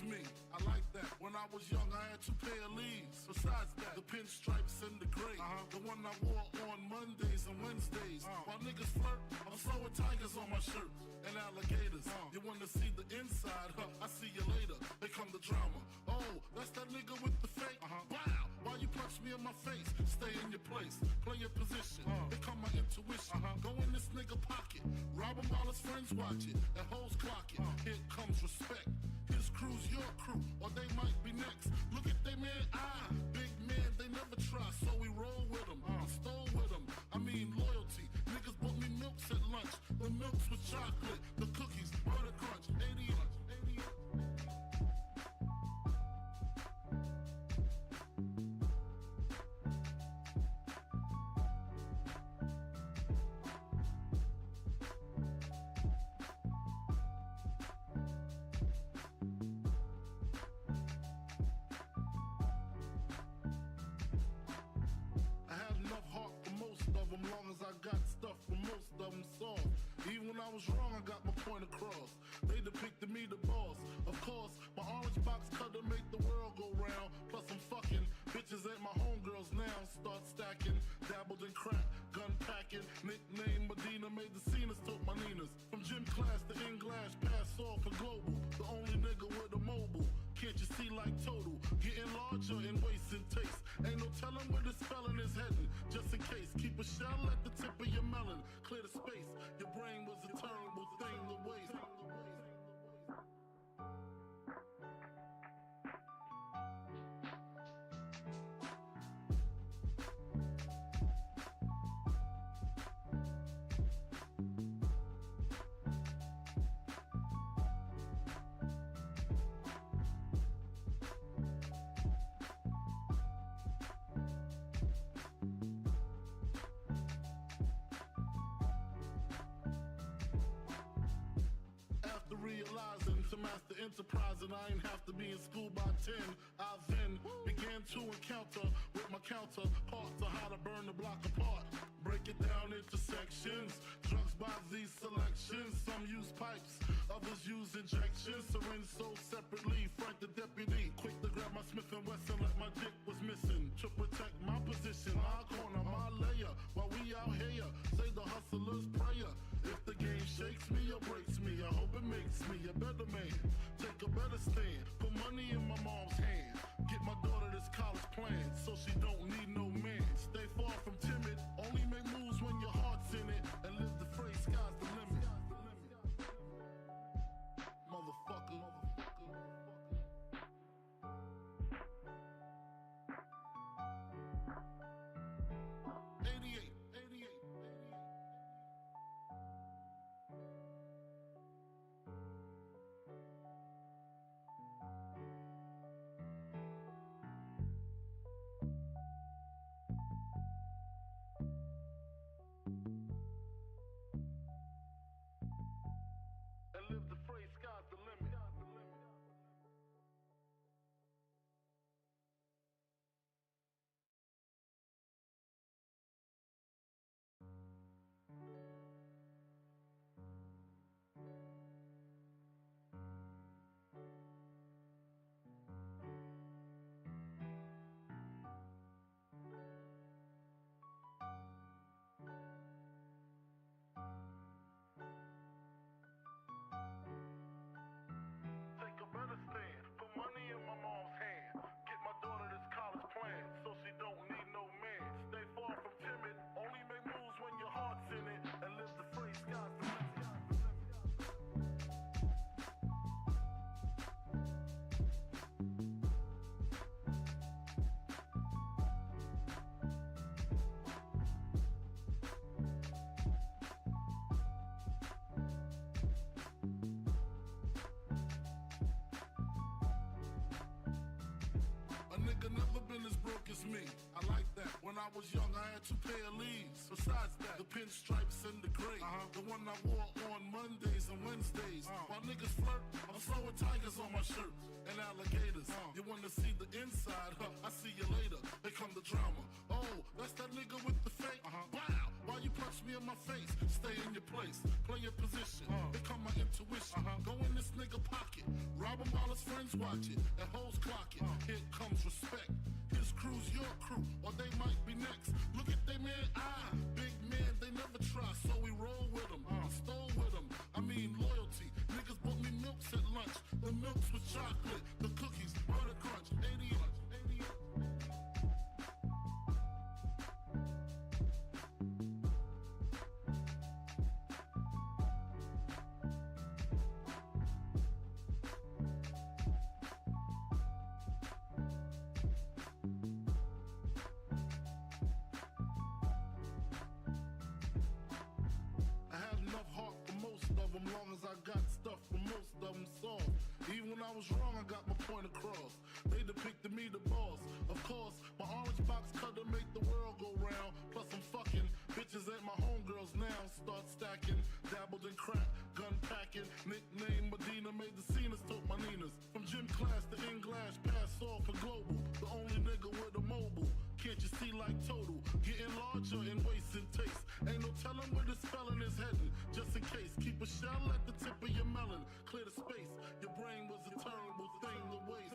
me. I like that. When I was young, I had 2 pair of leaves. Besides that, the pinstripes and the gray. The one I wore on Mondays and Wednesdays. While niggas flirt, I'm throwing tigers on my shirt and alligators. You wanna see the inside? I see you later. Here come the drama. Oh, that's that nigga with the fake. Wow, why you punch me in my face? Stay in your place, play your position. Here come my intuition. Go in this nigga pocket, rob him while his friends watch it, and hoes clock it. Here comes respect. His crew's your crew, or they might be next. Look at they man eye, big man, they never try, so we roll with them. I stole with them. I mean loyalty. Niggas bought me milks at lunch. The milks with chocolate, the cookies, butter crunch, 88. Long as I got stuff for most of them soft. Even when I was wrong, I got my point across. They depicted me the boss. Of course, my orange box cutter make the world go round. Plus I'm fucking bitches ain't my homegirls now. Start stacking, dabbled in crack, gun packing. Nickname Medina, made the scenes, took my Ninas. From gym class to in-glass, pass off for global. The only nigga with a mobile. Can't you see like total? Getting larger in waist and taste. Ain't no telling where this felon is heading. Just in case, keep a shell at the tip of your melon. Clear the space. Your brain was a terrible thing to waste. Realizing to master enterprise and I ain't have to be in school by 10. I then began to encounter with my counterparts to how to burn the block apart. Break it down into sections. Drugs by these selections. Some use pipes, others use injections. Syringe sold separately. Frank the deputy, quick to grab my Smith & Wesson like my dick was missing. To protect my position, my corner, my layer. While we out here, say the hustler's prayer. If the game shakes me or breaks me, I hope it makes me a better man. Take a better stand, put money in my mom's hand. Get my daughter this college plan, so she don't need no man. Stay far from timid, only make moves when your heart's in it. And live the phrase, sky's the limit. Motherfucker. 88. And live the phrase, sky's the limit. Take a better stand, put money in my mom's hand. Get my daughter this college plan, so she don't need no man. Stay far from timid, only make moves when your heart's in it. And live the phrase, sky's the limit. A nigga never been as broke as me. I like that. When I was young, I had 2 pair of leaves. Besides that, the pinstripes and the gray. The one I wore on Mondays and Wednesdays. While niggas flirt, I'm throwing tigers on my shirt and alligators. You wanna see the inside? I see you later. Here come the drama. Oh, that's that nigga with the fake. Wow, why you punch me me in my face, stay in your place, play your position, become my intuition. Go in this nigga pocket, rob him while his friends watch it, and hoes clock it. Here comes respect. His crew's your crew, or they might be next. Look at they man, big man, they never try, so we roll with them, stole with them. I mean loyalty. Niggas bought me milks at lunch. The milks with chocolate, the cookies, butter crunch, 80. Long as I got stuff for most of them solved. Even when I was wrong, I got my point across. They depicted me the boss. Of course, my orange box cutter make the world go round. Plus I'm fucking bitches ain't my homegirls now. Start stacking, dabbled in crack, gun packing. Nickname Medina, made the scenes, took my Ninas. From gym class to English, pass off for global. The only nigga with a mobile. Can't you see like total? Getting larger in waist and taste. Ain't no telling where this felon is heading. Just in case, keep a shell at the tip of your melon. Clear the space. Your brain was a terrible thing to waste.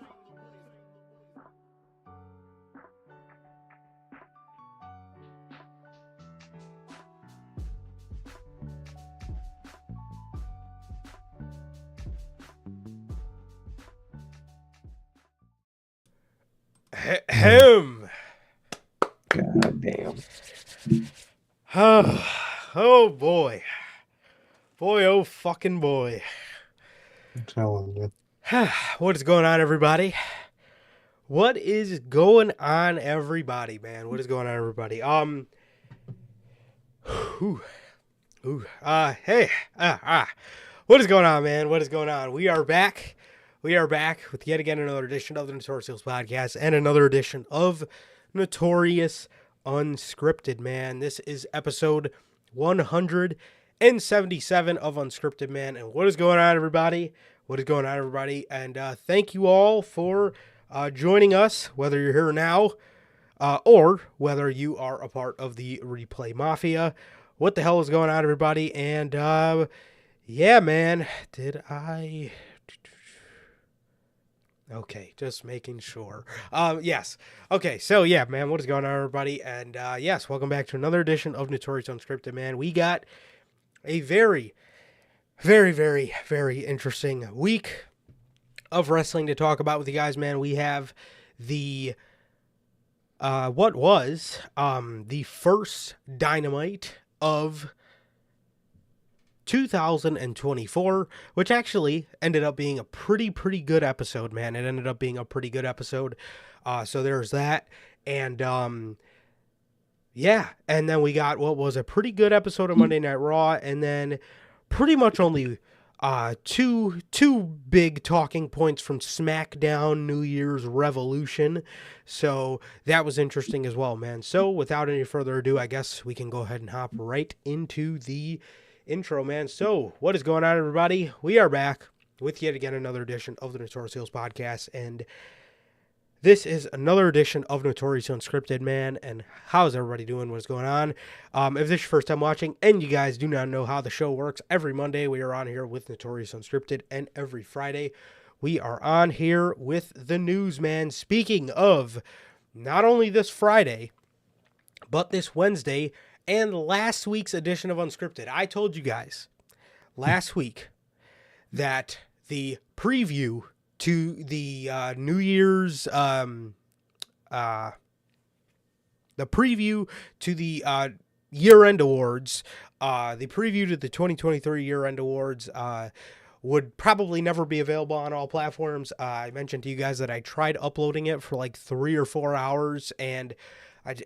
Him. God damn. Oh boy. Boy, oh fucking boy. I'm telling you. What is going on, everybody? What is going on, everybody, man? What is going on, everybody? Hey. What is going on, man? What is going on? We are back. We are back with yet again another edition of the Notorious podcast and another edition of Notorious Unscripted, man. This is episode 177 of Unscripted, man. And what is going on, everybody? What is going on, everybody? And thank you all for joining us, whether you're here now or whether you are a part of the Replay Mafia. What the hell is going on, everybody? And yeah, man, did I... Okay, just making sure. Yes. Okay, so yeah, man, what is going on, everybody? And yes, welcome back to another edition of Notorious Unscripted, man. We got a very, very, very, very interesting week of wrestling to talk about with you guys, man. We have the what was the first Dynamite of 2024, which actually ended up being a pretty good episode, man. It ended up being a pretty good episode. So there's that. And yeah, and then we got what was a pretty good episode of Monday Night Raw, and then pretty much only two big talking points from SmackDown New Year's Revolution. So that was interesting as well, man. So without any further ado, I guess we can go ahead and hop right into the intro, man. So what is going on, everybody? We are back with yet again another edition of the Notorious podcast, and this is another edition of Notorious Unscripted, man. And how's everybody doing? What's going on? If this is your first time watching and you guys do not know how the show works, every Monday we are on here with Notorious Unscripted, and every Friday we are on here with the news, man. Speaking of, not only this Friday, but this Wednesday and last week's edition of Unscripted. I told you guys last week that the preview to the New Year's, the preview to the year-end awards, the preview to the 2023 year-end awards would probably never be available on all platforms. I mentioned to you guys that I tried uploading it for like 3 or 4 hours, and I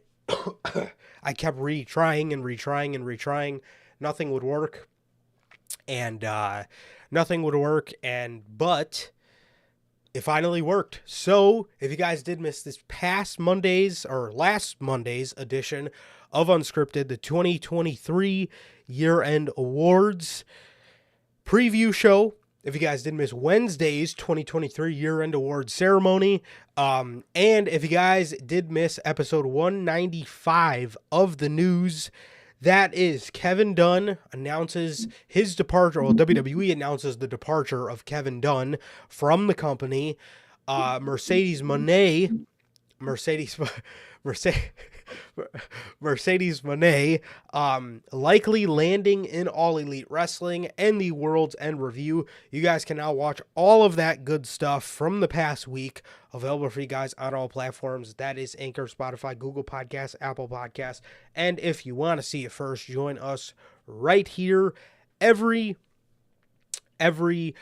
kept retrying and retrying. Nothing would work. And but it finally worked. So if you guys did miss this past Monday's or last Monday's edition of Unscripted, the 2023 year-end awards preview show, if you guys did miss Wednesday's 2023 year-end awards ceremony, and if you guys did miss episode 195 of the news, That is Kevin Dunn announces his departure. Well, WWE announces the departure of Kevin Dunn from the company. Mercedes Moné, Mercedes, Mercedes, Mercedes Moné, likely landing in All Elite Wrestling and the World's End Review. You guys can now watch all of that good stuff from the past week, available for you guys on all platforms. That is Anchor, Spotify, Google Podcasts, Apple Podcasts, and if you want to see it first, join us right here every Friday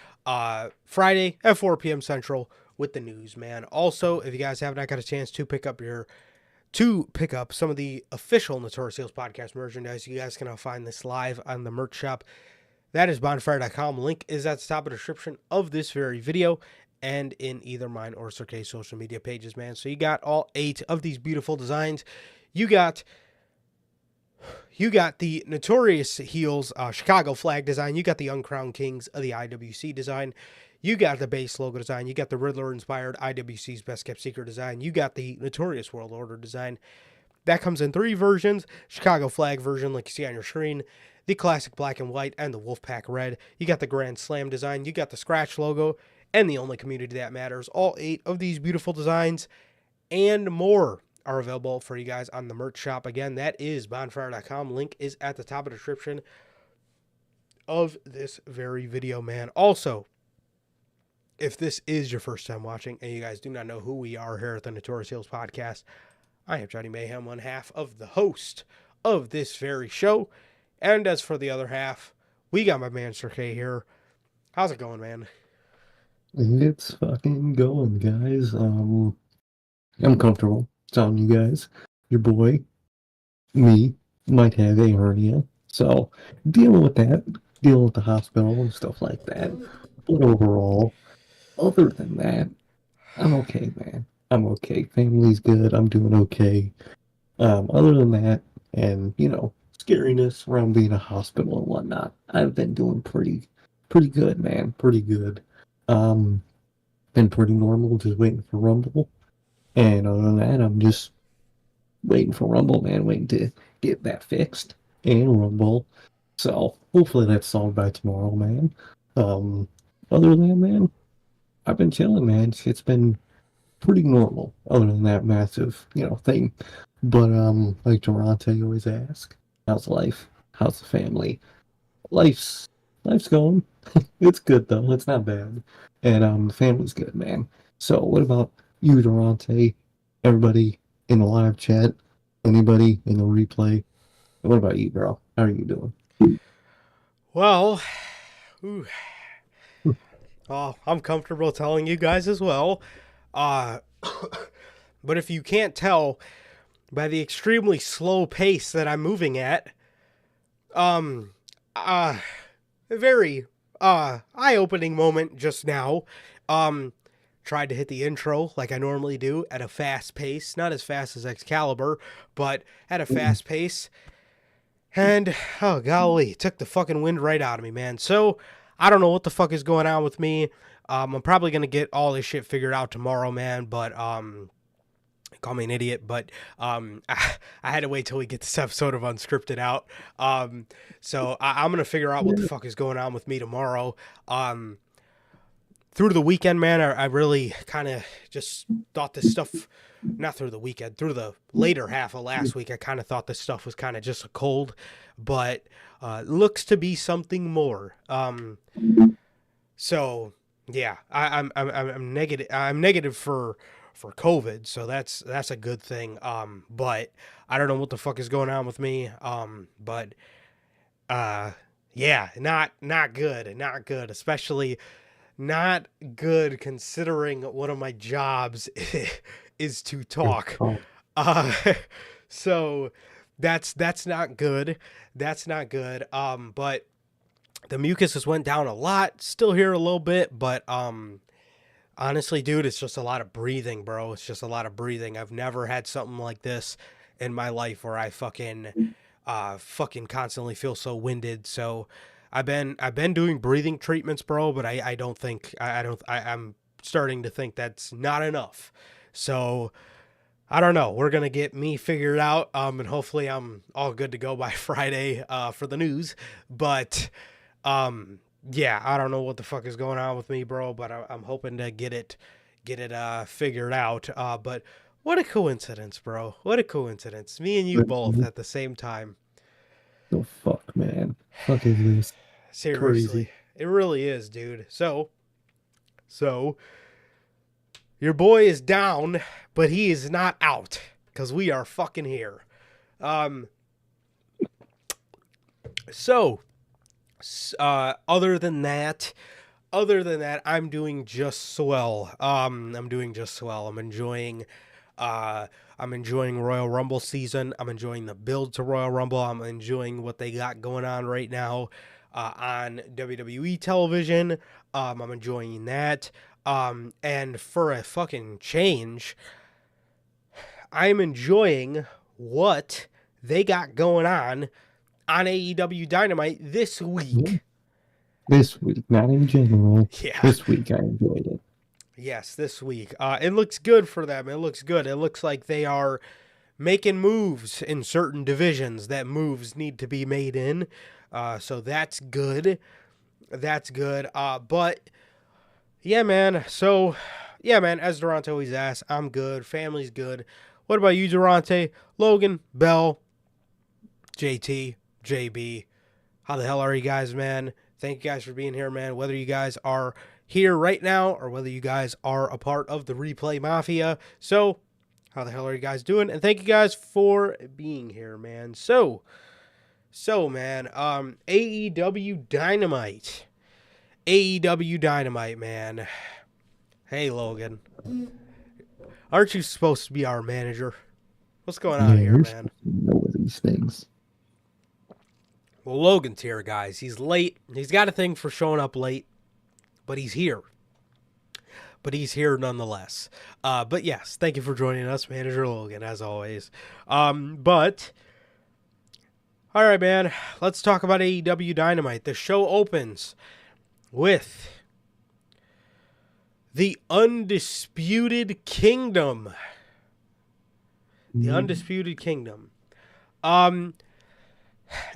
at 4 p.m. Central with the news, man. Also, if you guys have not got a chance to pick up some of the official Notorious Sales Podcast merchandise, you guys can now find this live on the merch shop. That is bonfire.com. Link is at the top of the description of this very video and in either mine or Sir K's social media pages, man. So you got all 8 of these beautiful designs. You got the Notorious Heels Chicago flag design. You got the Uncrowned Kings of the IWC design. You got the base logo design. You got the Riddler-inspired IWC's Best Kept Secret design. You got the Notorious World Order design. That comes in 3 versions. Chicago flag version, like you see on your screen. The classic black and white and the Wolfpack red. You got the Grand Slam design. You got the Scratch logo and the Only Community That Matters. All 8 of these beautiful designs and more are available for you guys on the merch shop. Again, that is bonfire.com. Link is at the top of the description of this very video, man. Also, if this is your first time watching and you guys do not know who we are here at the Notorious Heels Podcast, I am Johnny Mayhem, one half of the host of this very show. And as for the other half, we got my man Sir K here. How's it going, man? It's fucking going, guys. I'm comfortable telling you guys, your boy, me, might have a hernia. So, dealing with that, dealing with the hospital and stuff like that. But overall, other than that, I'm okay, man. I'm okay. Family's good. I'm doing okay. Other than that, and, scariness around being a hospital and whatnot, I've been doing pretty good, man. Pretty good. Been pretty normal, just waiting for Rumble. And other than that, I'm just waiting for Rumble, man. Waiting to get that fixed and Rumble. So hopefully that's solved by tomorrow, man. Other than that, man, I've been chilling, man. It's been pretty normal, other than that massive, thing. But like Durante always asks, how's life? How's the family? Life's going. It's good though. It's not bad. And the family's good, man. So what about you, Durante? Everybody in the live chat, anybody in the replay? What about you, bro? How are you doing? Well, I'm comfortable telling you guys as well. But if you can't tell by the extremely slow pace that I'm moving at, very eye-opening moment just now. Tried to hit the intro like I normally do at a fast pace, not as fast as Excalibur, but at a fast pace. And oh golly, it took the fucking wind right out of me, man. So I don't know what the fuck is going on with me. I'm probably gonna get all this shit figured out tomorrow, man. But call me an idiot, but I had to wait till we get this episode of Unscripted out. So I'm gonna figure out what the fuck is going on with me tomorrow. Through the weekend, man, I really kind of just thought this stuff. Not through the weekend, through the later half of last week, I kind of thought this stuff was kind of just a cold, but looks to be something more. So yeah, I'm negative. I'm negative for COVID, so that's a good thing. But I don't know what the fuck is going on with me. But yeah, not good, especially not good considering one of my jobs is to talk. So that's not good. That's not good. But the mucus has went down a lot, still here a little bit, but honestly, dude, it's just a lot of breathing, bro. It's just a lot of breathing. I've never had something like this in my life where I fucking constantly feel so winded. So I've been doing breathing treatments, bro, but I'm starting to think that's not enough. So I don't know. We're gonna get me figured out, and hopefully I'm all good to go by Friday for the news. But yeah, I don't know what the fuck is going on with me, bro. But I'm hoping to get it figured out. But what a coincidence, bro! What a coincidence. Me and you both at the same time. The fuck, man. Fuck is this? Seriously, Crazy. it really is, dude. So your boy is down, but he is not out because we are fucking here. So, other than that, I'm doing just swell. I'm doing just swell. I'm enjoying Royal Rumble season. I'm enjoying the build to Royal Rumble. I'm enjoying what they got going on right now on WWE television. I'm enjoying that. And for a fucking change, I'm enjoying what they got going on AEW Dynamite this week. Yeah. This week, not in general. Yeah. This week I enjoyed it. Yes, this week. It looks good for them. It looks good. It looks like they are making moves in certain divisions that moves need to be made in. So that's good. That's good. But yeah, man. So yeah, man, as Durante always asks, I'm good. Family's good. What about you, Durante? Logan, Bell, JT, JB. How the hell are you guys, man? Thank you guys for being here, man. Whether you guys are here right now or whether you guys are a part of the Replay Mafia. So, how the hell are you guys doing? And thank you guys for being here, man. So man, AEW Dynamite. AEW Dynamite, man. Hey, Logan. Aren't you supposed to be our manager? What's going on here, man? Know these things. Well, Logan's here, guys. He's late. He's got a thing for showing up late, but he's here. But he's here nonetheless. But yes, thank you for joining us, Manager Logan, as always. But all right, man. Let's talk about AEW Dynamite. The show opens with the Undisputed Kingdom. The Undisputed Kingdom.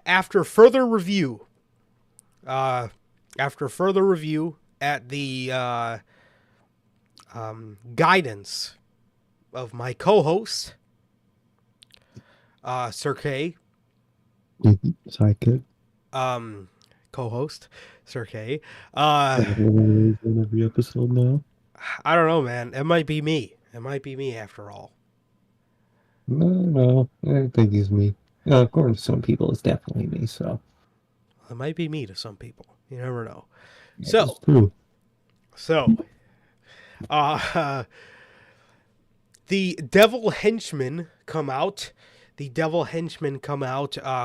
After further review at the guidance of my co-host, Sir K. Sidekick. Co-host, Sir K. In every episode now. I don't know, man. It might be me. It might be me after all. No, I think it's me. According to some people, it's definitely me. So It might be me to some people. You never know. that's true. The Devil Henchmen come out.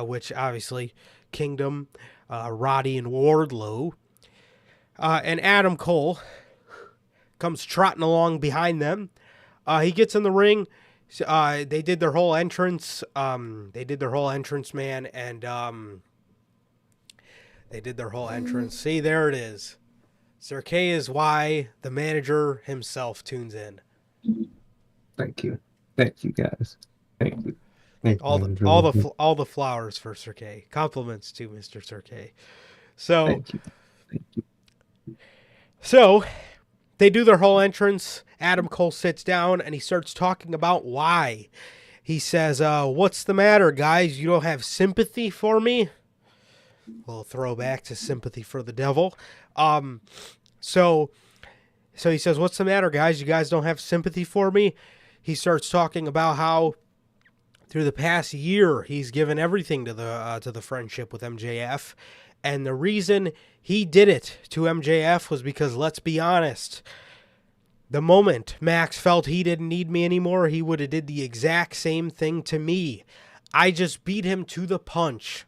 Which obviously Kingdom, Roddy and Wardlow, and Adam Cole comes trotting along behind them. He gets in the ring. They did their whole entrance. Man, and they did their whole entrance. See, there it is. Sir K is why the manager himself tunes in. Thank you, guys. Thank you. All the flowers for Sir K. Compliments to Mr. Sir K. Thank you. So they do their whole entrance. Adam Cole sits down and he starts talking about why. He says, what's the matter, guys? You don't have sympathy for me? Well, throwback to Sympathy for the Devil. So he says, what's the matter, guys? You guys don't have sympathy for me? He starts talking about how through the past year, he's given everything to the friendship with MJF. And the reason he did it to MJF was because, let's be honest, the moment Max felt he didn't need me anymore, he would have did the exact same thing to me. I just beat him to the punch.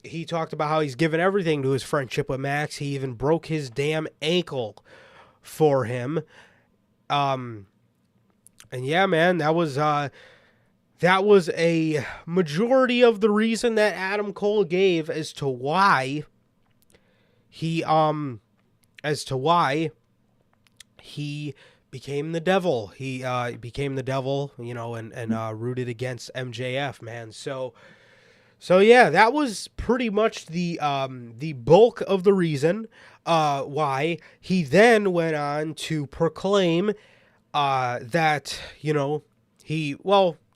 He talked about how he's given everything to his friendship with Max. He even broke his damn ankle for him. And yeah, man, that was a majority of the reason that Adam Cole gave as to why he became the devil. He became the devil, and rooted against MJF, man. So yeah, that was pretty much the bulk of the reason why he then went on to proclaim that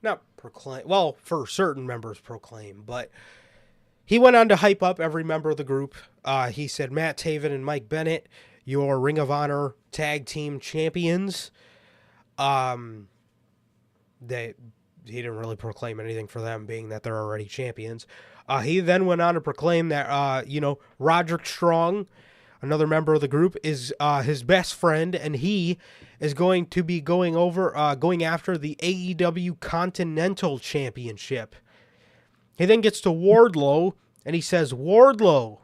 not proclaim, for certain members proclaim, but he went on to hype up every member of the group. He said, Matt Taven and Mike Bennett, your Ring of Honor tag team champions. He didn't really proclaim anything for them, being that they're already champions. He then went on to proclaim that, Roderick Strong, another member of the group, is his best friend, and he is going to be going after the AEW Continental Championship. He then gets to Wardlow, and he says, Wardlow,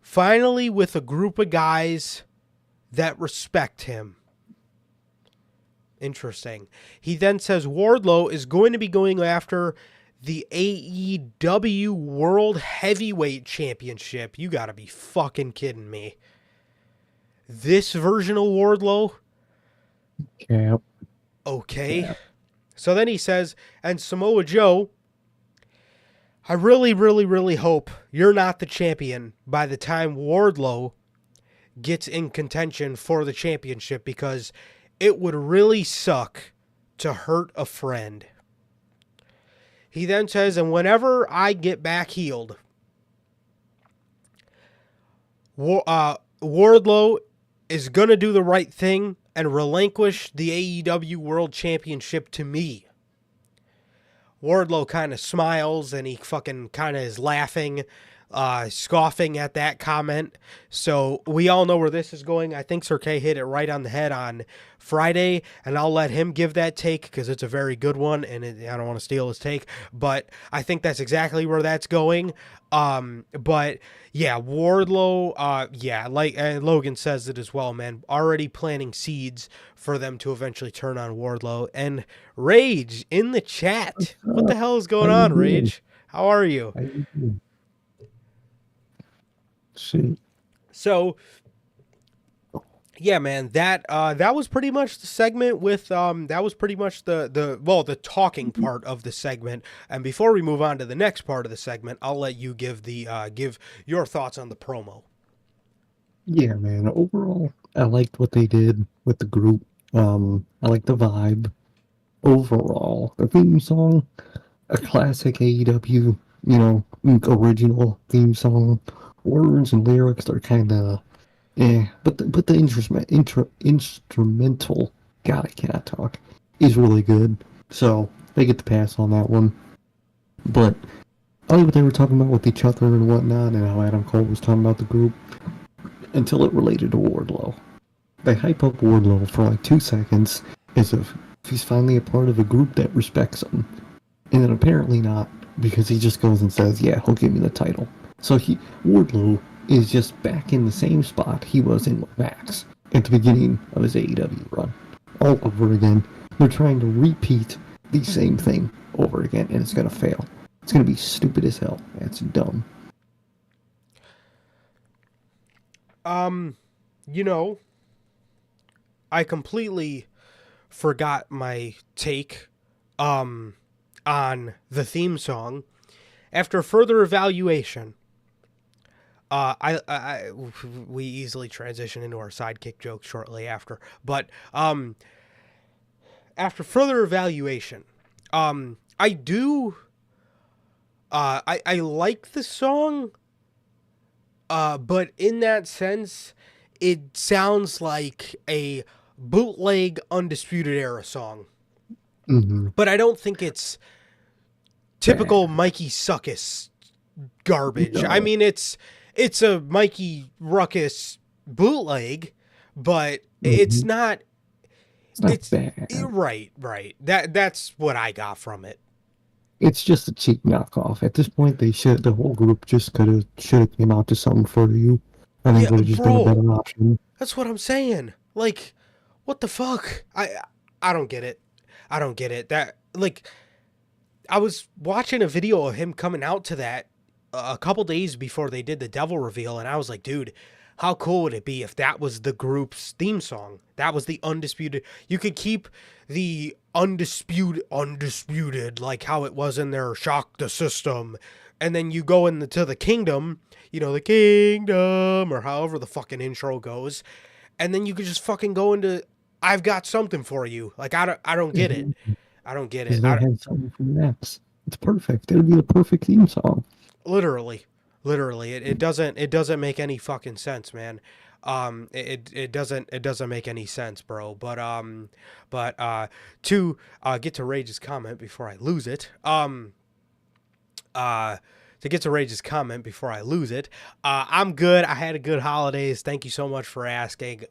finally with a group of guys that respect him. Interesting. He then says Wardlow is going to be going after the AEW World Heavyweight Championship. You gotta be fucking kidding me. This version of Wardlow? Yep. Okay. Yep. So then he says, and Samoa Joe, I really, really, really hope you're not the champion by the time Wardlow gets in contention for the championship, because it would really suck to hurt a friend. He then says, and whenever I get back healed, Wardlow is going to do the right thing and relinquish the AEW World Championship to me. Wardlow kind of smiles, and he fucking kind of is laughing, scoffing at that comment. So we all know where this is going. I think Sir K hit it right on the head on Friday, and I'll let him give that take because it's a very good one, and I don't want to steal his take, but I think that's exactly where that's going. But yeah, Wardlow, like Logan says it as well, man, already planting seeds for them to eventually turn on Wardlow. And Rage in the chat, what the hell is going on, Rage? How are you? Shit. So yeah, man, that was pretty much the segment with that was pretty much the talking part of the segment. And before we move on to the next part of the segment, I'll let you give your thoughts on the promo. Yeah, man. Overall, I liked what they did with the group. I like the vibe. Overall, the theme song, a classic AEW, original theme song. Words and lyrics are kind of, but the instrumental, God, I cannot talk, is really good. So they get the pass on that one. But I like what they were talking about with each other and whatnot, and how Adam Cole was talking about the group, until it related to Wardlow. They hype up Wardlow for like 2 seconds as if he's finally a part of a group that respects him. And then apparently not, because he just goes and says, yeah, he'll give me the title. So Wardlow is just back in the same spot he was in with Max at the beginning of his AEW run. All over again. They're trying to repeat the same thing over again, and it's going to fail. It's going to be stupid as hell. It's dumb. I completely forgot my take on the theme song. After further evaluation, we easily transition into our sidekick joke shortly after. But after further evaluation, I like the song, but in that sense, it sounds like a bootleg Undisputed Era song. Mm-hmm. But I don't think it's typical Mikey Suckus garbage. No. I mean, it's a Mikey Ruckus bootleg, but it's not. It's bad. Right. That's what I got from it. It's just a cheap knockoff. At this point, the whole group should have came out to something for you. I think it would have just been a better option. That's what I'm saying. Like, what the fuck? I don't get it. I don't get it. That, like, I was watching a video of him coming out to that a couple days before they did the Devil reveal, and I was like, dude, How cool would it be if that was the group's theme song? That was the undisputed. You could keep the undisputed, like how it was in their Shock the System. And then you go into the kingdom, the kingdom, or however the fucking intro goes. And then you could just fucking go into, I've got something for you. Like, I don't get it. I don't get it. They had something from Max. It's perfect. It would be the perfect theme song. Literally, it doesn't make any fucking sense, man. It doesn't make any sense, bro. But to get to Rage's comment before I lose it. I'm good. I had a good holidays. Thank you so much for asking.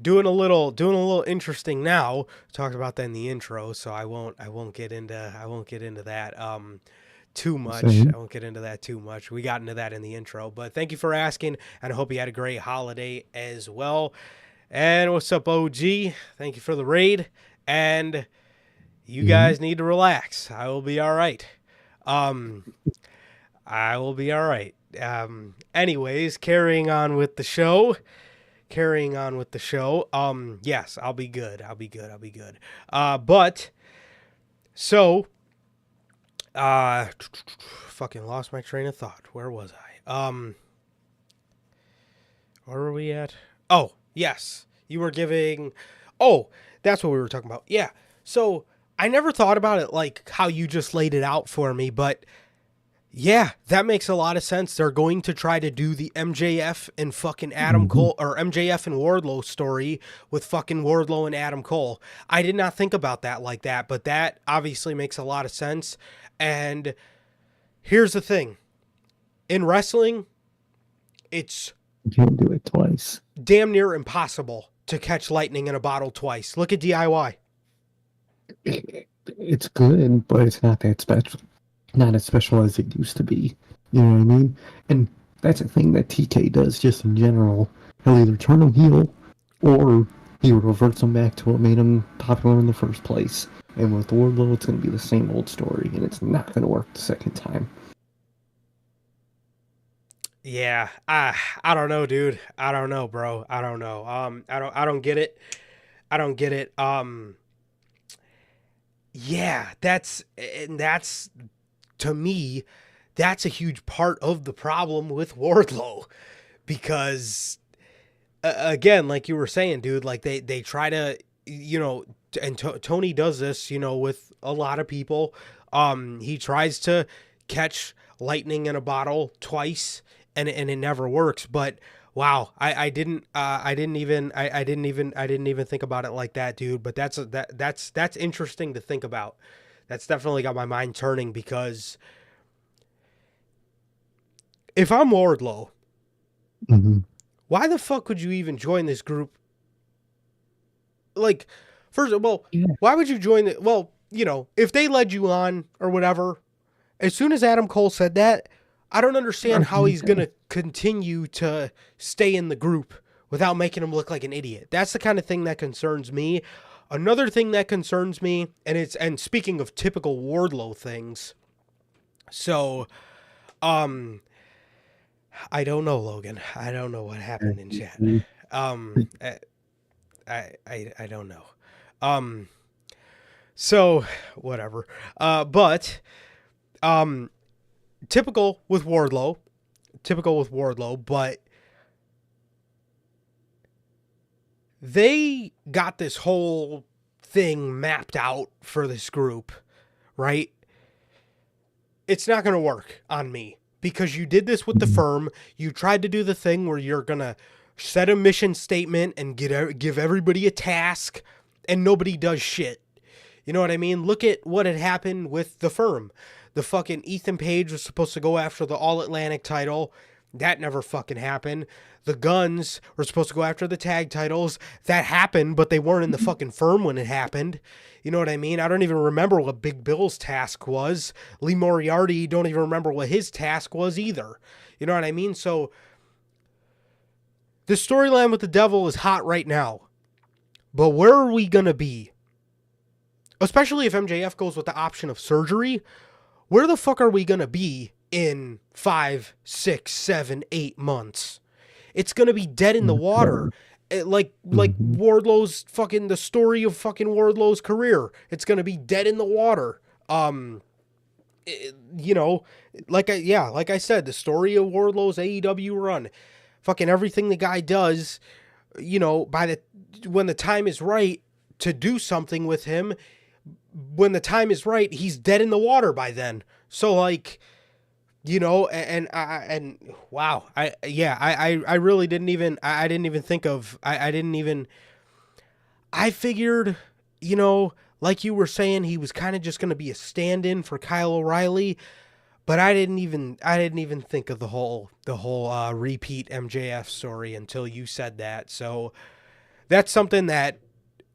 Doing a little interesting now. Talked about that in the intro, so I won't get into that too much. Same. I won't get into that too much. We got into that in the intro, but thank you for asking, and I hope you had a great holiday as well. And what's up, OG? Thank you for the raid, and you guys need to relax. I will be all right. I will be all right. Anyways, carrying on with the show. Yes, I'll be good. Fucking lost my train of thought. Where was I? Where were we at? Oh, yes. You were giving... Oh, that's what we were talking about. Yeah. So I never thought about it like how you just laid it out for me, but yeah, that makes a lot of sense. They're going to try to do the MJF and fucking Adam Cole, or MJF and Wardlow story with fucking Wardlow and Adam Cole. I did not think about that like that, but that obviously makes a lot of sense. And here's the thing. In wrestling, it's... You can't do it twice. Damn near impossible to catch lightning in a bottle twice. Look at DIY. It's good, but it's not that special. Not as special as it used to be. You know what I mean? And that's a thing that TK does just in general. He'll either turn him heel, or he reverts him back to what made him popular in the first place. And with Wardlow, it's going to be the same old story, and it's not going to work the second time. Yeah, I don't know, dude. I don't know, bro. I don't know. I don't get it. Yeah, that's to me, that's a huge part of the problem with Wardlow, because again, like you were saying, dude, like they try to, and Tony does this, with a lot of people. He tries to catch lightning in a bottle twice, and it never works. But wow, I didn't even think about it like that, dude. But that's interesting to think about. That's definitely got my mind turning, because if I'm Wardlow, why the fuck would you even join this group? Like, first of all, why would you join it? Well, if they led you on or whatever, as soon as Adam Cole said that, I don't understand how he's going to continue to stay in the group without making him look like an idiot. That's the kind of thing that concerns me. Another thing that concerns me, and speaking of typical Wardlow things, so, I don't know, Logan. I don't know what happened in chat. I don't know. So whatever. But typical with Wardlow, but they got this whole thing mapped out for this group, right? It's not going to work on me, because you did this with the firm. You tried to do the thing where you're going to set a mission statement and give everybody a task, and nobody does shit. You know what I mean? Look at what had happened with the firm. The fucking Ethan Page was supposed to go after the All-Atlantic title. That never fucking happened. The Guns were supposed to go after the tag titles. That happened, but they weren't in the fucking firm when it happened. You know what I mean? I don't even remember what Big Bill's task was. Lee Moriarty, don't even remember what his task was either. You know what I mean? So the storyline with the Devil is hot right now. But where are we going to be? Especially if MJF goes with the option of surgery. Where the fuck are we going to be in 5, 6, 7, 8 months? it's going to be dead in the water. Like Wardlow's fucking, the story of fucking Wardlow's career. It's going to be dead in the water. You know, like I said, the story of Wardlow's AEW run, fucking everything the guy does, you know, when the time is right to do something with him, when the time is right, he's dead in the water by then. So like, you know, and wow, I really didn't even, I didn't even think of, I figured, you know, like you were saying, he was kind of just going to be a stand-in for Kyle O'Reilly, but I didn't even think of the whole repeat MJF story until you said that. So that's something that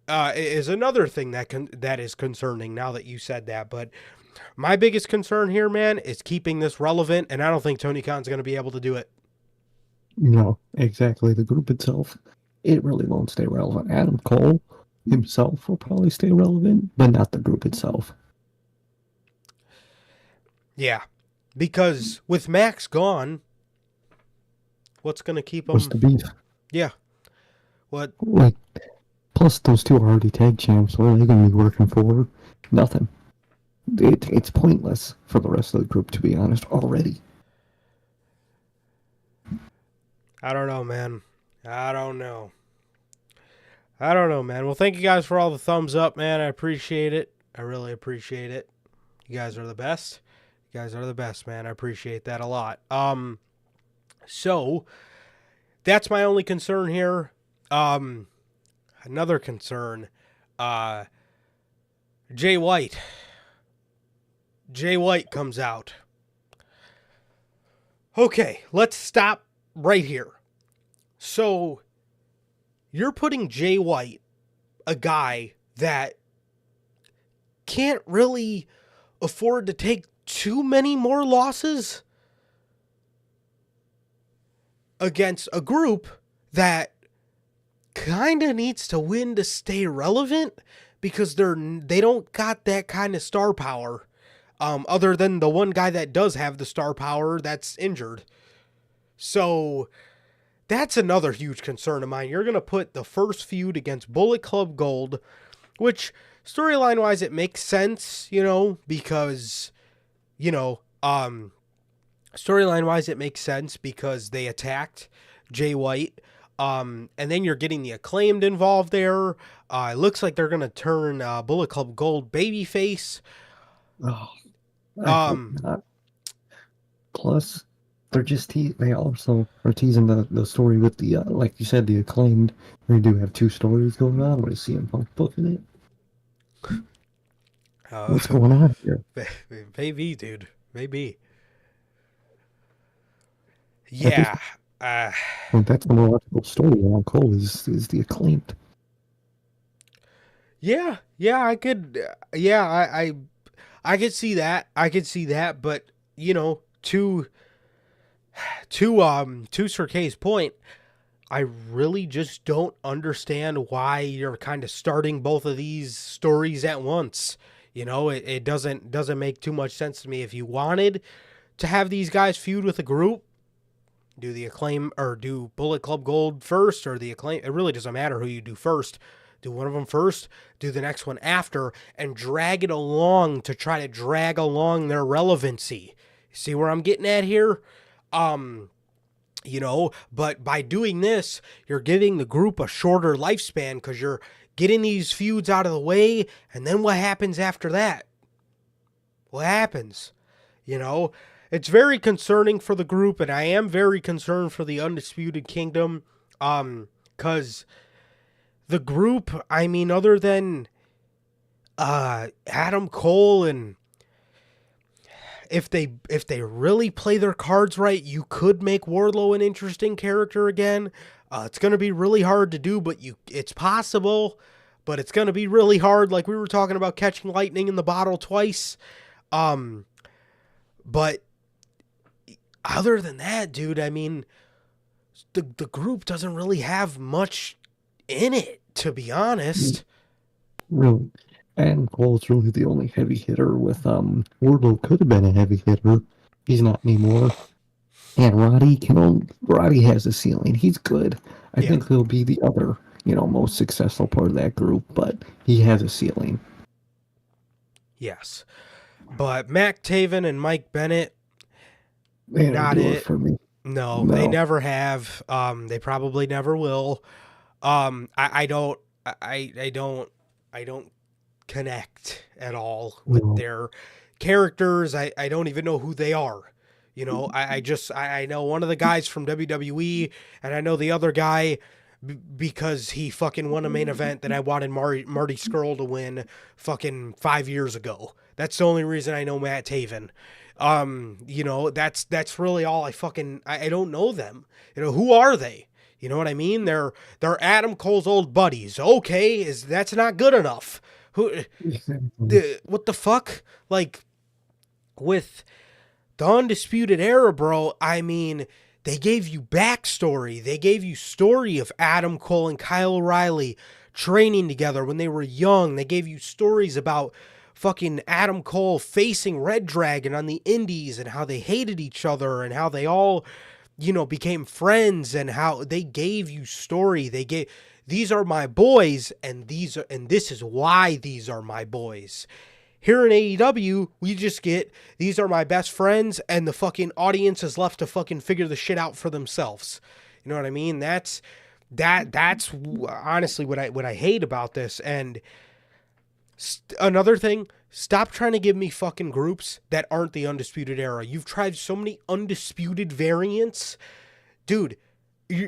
is another thing that is concerning now that you said that. But my biggest concern here, man, is keeping this relevant, and I don't think Tony Khan's going to be able to do it. No, exactly. The group itself, it really won't stay relevant. Adam Cole himself will probably stay relevant, but not the group itself. Yeah, because with Max gone, what's going to keep him? What's the beef? Yeah. What? Like, plus those two are already tag champs. What are they going to be working for? Nothing. It's pointless for the rest of the group, to be honest, already. I don't know, man. I don't know, man. Well, thank you guys for all the thumbs up, man. I appreciate it. I really appreciate it. You guys are the best. You guys are the best, man. I appreciate that a lot. So that's my only concern here. Another concern, Jay White. Jay White comes out. Okay, let's stop right here. So you're putting Jay White, a guy that can't really afford to take too many more losses, against a group that kind of needs to win to stay relevant, because they don't got that kind of star power, other than the one guy that does have the star power that's injured. So that's another huge concern of mine. You're going to put the first feud against Bullet Club Gold, which storyline-wise it makes sense, you know, because, you know, storyline-wise it makes sense because they attacked Jay White. And then you're getting the Acclaimed involved there. It looks like they're going to turn Bullet Club Gold babyface. Oh, I hope not. Plus, they also are teasing the story with the, like you said, the Acclaimed. We do have two stories going on. What is CM Punk booking it? What's going on here? Maybe, dude. Maybe. Yeah. Well, that's the more logical story around Cole is the Acclaimed. Yeah, I could. I could see that. But you know, to Sir K's point, I really just don't understand why you're kind of starting both of these stories at once. You know, it doesn't make too much sense to me. If you wanted to have these guys feud with a group, do the Acclaim or do Bullet Club Gold first, or the Acclaim. It really doesn't matter who you do first. Do one of them first, do the next one after, and drag it along to try to drag along their relevancy. See where I'm getting at here? You know, but by doing this, you're giving the group a shorter lifespan because you're getting these feuds out of the way, and then what happens after that? What happens? You know, it's very concerning for the group, and I am very concerned for the Undisputed Kingdom, because the group, I mean, other than Adam Cole, and if they really play their cards right, you could make Wardlow an interesting character again. It's going to be really hard to do, but it's possible, but it's going to be really hard, like we were talking about catching lightning in the bottle twice. But other than that, dude, I mean, the group doesn't really have much in it, to be honest. Really. And Cole's really the only heavy hitter with, Wardlow could have been a heavy hitter. He's not anymore. And Roddy has a ceiling. He's good. I think he'll be the other, most successful part of that group, but he has a ceiling. Yes. But Mac Taven and Mike Bennett, They don't not do it. it for me. No, they never have. They probably never will. I don't connect at all with their characters. I don't even know who they are. I know one of the guys from WWE, and I know the other guy because he fucking won a main event that I wanted Marty Scurll to win fucking 5 years ago. That's the only reason I know Matt Taven. That's really all I don't know them. Who are they? You know what I mean? They're Adam Cole's old buddies. Okay, that's not good enough. What the fuck? Like, with the Undisputed Era, bro, I mean, they gave you backstory. They gave you story of Adam Cole and Kyle O'Reilly training together when they were young. They gave you stories about fucking Adam Cole facing Red Dragon on the Indies and how they hated each other and how they all, became friends, and how they gave you story. These are my boys, and this is why these are my boys. Here in AEW, we just get, these are my best friends, and the fucking audience is left to fucking figure the shit out for themselves. You know what I mean? That's honestly what I hate about this. And another thing, stop trying to give me fucking groups that aren't the Undisputed Era. You've tried so many Undisputed variants. Dude,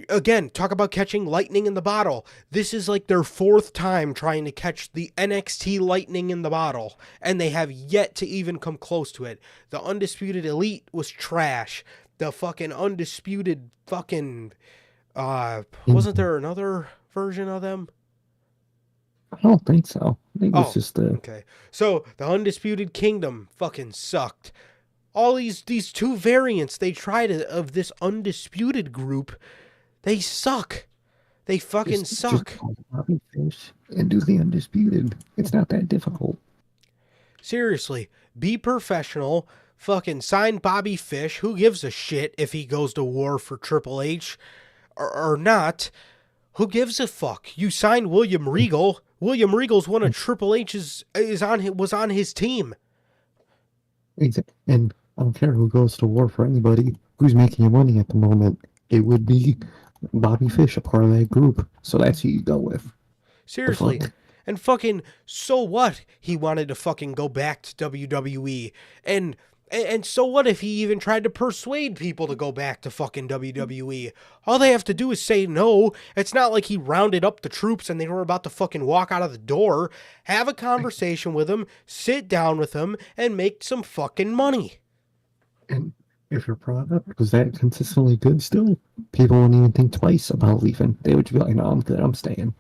again, talk about catching lightning in the bottle. This is like their 4th time trying to catch the NXT lightning in the bottle, and they have yet to even come close to it. The Undisputed Elite was trash. The fucking Undisputed fucking, wasn't there another version of them? I don't think so. I think it's just the... Okay. So, the Undisputed Kingdom fucking sucked. All these 2 variants they tried of this Undisputed group, they suck. They fucking suck. Just call Bobby Fish and do the Undisputed. It's not that difficult. Seriously, be professional. Fucking sign Bobby Fish. Who gives a shit if he goes to war for Triple H or not? Who gives a fuck? You signed William Regal. William Regal's one of Triple H's was on his team. Exactly. And I don't care who goes to war for anybody. Who's making money at the moment? It would be Bobby Fish, a part of that group. So that's who you go with. Seriously. And fucking, so what? He wanted to fucking go back to WWE. And so what if he even tried to persuade people to go back to fucking WWE? All they have to do is say no. It's not like he rounded up the troops and they were about to fucking walk out of the door. Have a conversation with him, sit down with him, and make some fucking money. And if your product was that consistently good still, people wouldn't even think twice about leaving. They would just be like, no, I'm good, I'm staying.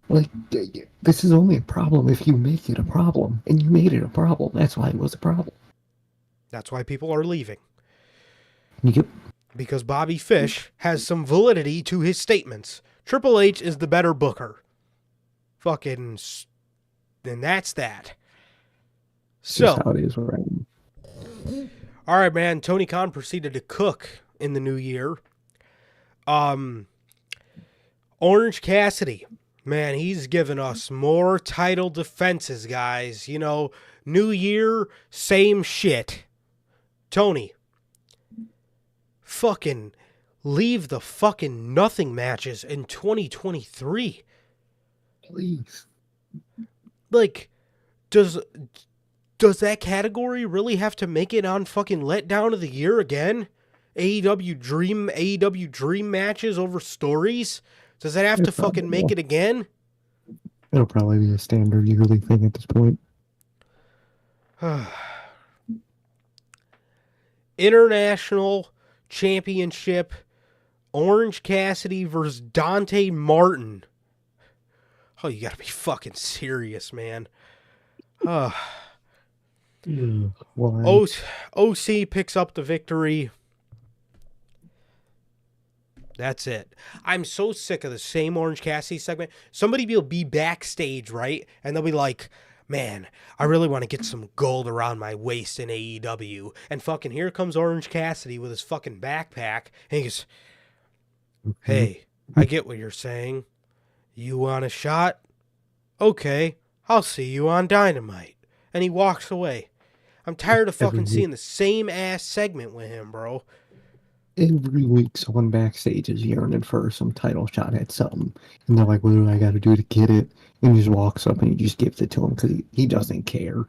Like, this is only a problem if you make it a problem. And you made it a problem. That's why it was a problem. That's why people are leaving. Yep. Because Bobby Fish has some validity to his statements. Triple H is the better booker. Fucking... And that's that. So... Just how it is, right? All right, man. Tony Khan proceeded to cook in the new year. Orange Cassidy. Man, he's given us more title defenses, guys. New year, same shit. Tony, fucking leave the fucking nothing matches in 2023. Please. Like, does that category really have to make it on fucking letdown of the year again? AEW Dream matches over stories? Does that have to fucking make it again? It'll probably be a standard yearly thing at this point. International Championship, Orange Cassidy versus Dante Martin. Oh, you gotta be fucking serious, man. Why? OC picks up the victory. That's it. I'm so sick of the same Orange Cassidy segment. Somebody will be backstage, right? And they'll be like, man, I really want to get some gold around my waist in AEW. And fucking here comes Orange Cassidy with his fucking backpack. And he goes, hey, I get what you're saying. You want a shot? Okay, I'll see you on Dynamite. And he walks away. I'm tired of fucking seeing the same ass segment with him, bro. Every week, someone backstage is yearning for some title shot at something. And they're like, what do I got to do to get it? And he just walks up and he just gives it to him because he doesn't care.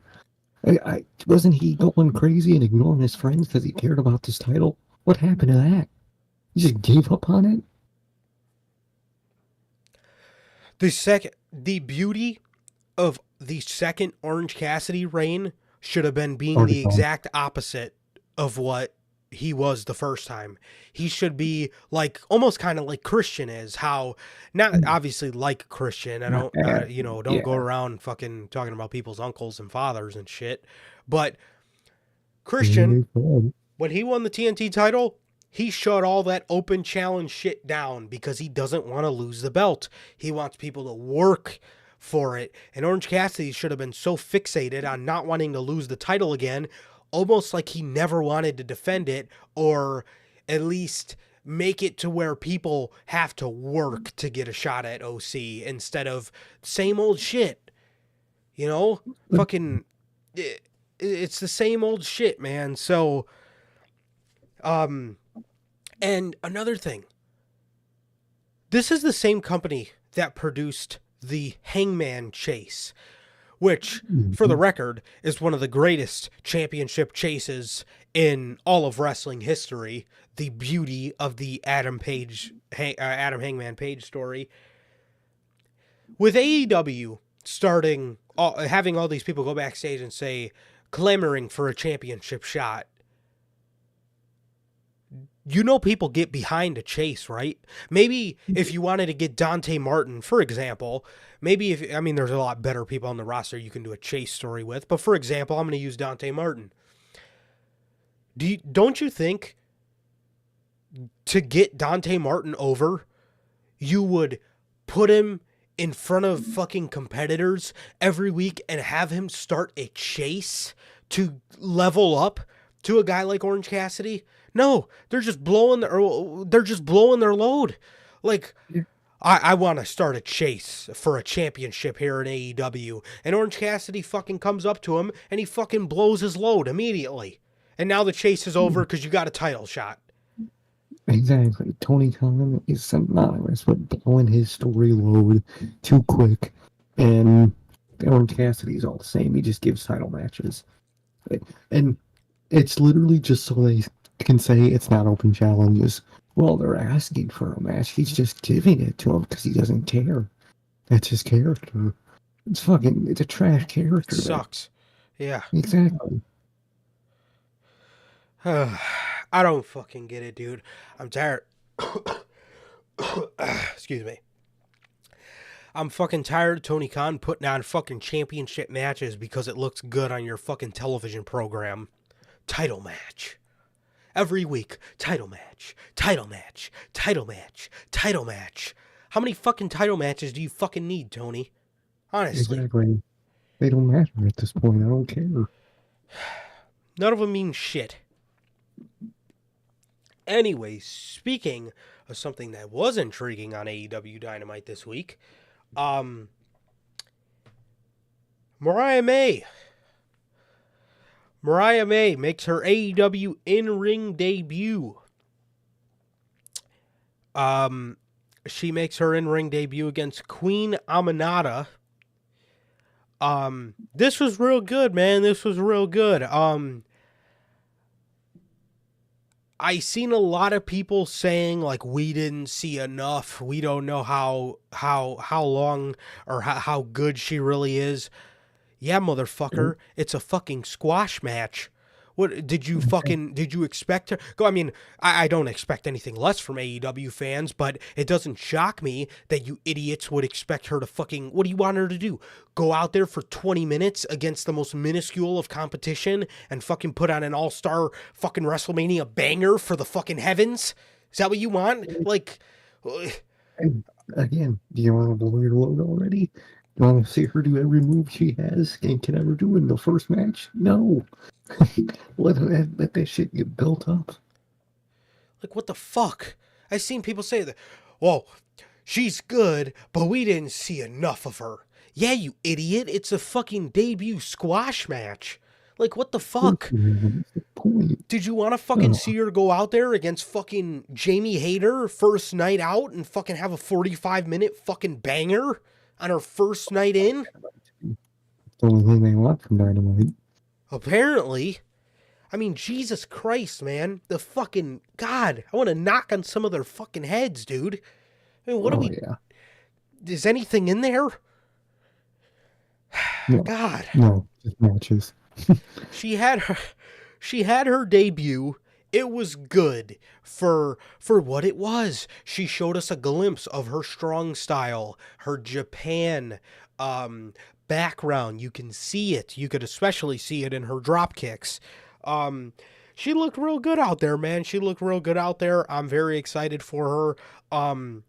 Wasn't he going crazy and ignoring his friends because he cared about this title? What happened to that? He just gave up on it? The beauty of the second Orange Cassidy reign should have been being the exact opposite of what he was the first time. He should be like almost kind of like Christian is. How not obviously like Christian. I don't don't go around fucking talking about people's uncles and fathers and shit. But Christian, when he won the TNT title, he shut all that open challenge shit down because he doesn't want to lose the belt. He wants people to work for it. And Orange Cassidy should have been so fixated on not wanting to lose the title again, almost like he never wanted to defend it, or at least make it to where people have to work to get a shot at OC instead of same old shit. You know? Fucking, it's the same old shit, man. So, and another thing, this is the same company that produced the Hangman Chase, which, for the record, is one of the greatest championship chases in all of wrestling history. The beauty of the Adam Hangman Page story. With AEW having all these people go backstage and say, clamoring for a championship shot, you know people get behind a chase, right? Maybe if you wanted to get Dante Martin, for example, there's a lot better people on the roster you can do a chase story with, but for example, I'm going to use Dante Martin. Don't you think to get Dante Martin over, you would put him in front of fucking competitors every week and have him start a chase to level up to a guy like Orange Cassidy? No, they're just blowing their load. Like, I want to start a chase for a championship here in AEW, and Orange Cassidy fucking comes up to him and he fucking blows his load immediately. And now the chase is over because you got a title shot. Exactly. Tony Khan is synonymous with blowing his story load too quick, and Orange Cassidy's all the same. He just gives title matches. And it's literally just so they can say it's not open challenges. Well, they're asking for a match. He's just giving it to him because he doesn't care. That's his character. It's a trash character. It sucks. Yeah. Exactly. I don't fucking get it, dude. I'm tired. Excuse me. I'm fucking tired of Tony Khan putting on fucking championship matches because it looks good on your fucking television program. Title match. Every week, title match, title match, title match, title match. How many fucking title matches do you fucking need, Tony? Honestly. Exactly. They don't matter at this point. I don't care. None of them mean shit. Anyway, speaking of something that was intriguing on AEW Dynamite this week, Mariah May makes her AEW in-ring debut. She makes her in-ring debut against Queen Aminata. This was real good, man. This was real good. I seen a lot of people saying like we didn't see enough. We don't know how long or how good she really is. Yeah, motherfucker, it's a fucking squash match. What did you expect her? I mean, I don't expect anything less from AEW fans, but it doesn't shock me that you idiots would expect her to fucking, what do you want her to do? Go out there for 20 minutes against the most minuscule of competition and fucking put on an all-star fucking WrestleMania banger for the fucking heavens? Is that what you want? Like, again, do you want to blow your load already? You want to see her do every move she has and can ever do in the first match? No. let that shit get built up. Like, what the fuck? I've seen people say that, well, she's good, but we didn't see enough of her. Yeah, you idiot. It's a fucking debut squash match. Like, what the fuck? What's the point? Did you want to fucking see her go out there against fucking Jamie Hayter first night out and fucking have a 45-minute fucking banger on her first night in? The only thing they want from Dynamite. Apparently. I mean, Jesus Christ, man. The fucking... God, I want to knock on some of their fucking heads, dude. I mean, what do we... Yeah. Is anything in there? No. God. No, just matches. She had her debut. It was good for what it was. She showed us a glimpse of her strong style, her Japan background. You can see it. You could especially see it in her drop kicks. She looked real good out there, man. She looked real good out there. I'm very excited for her.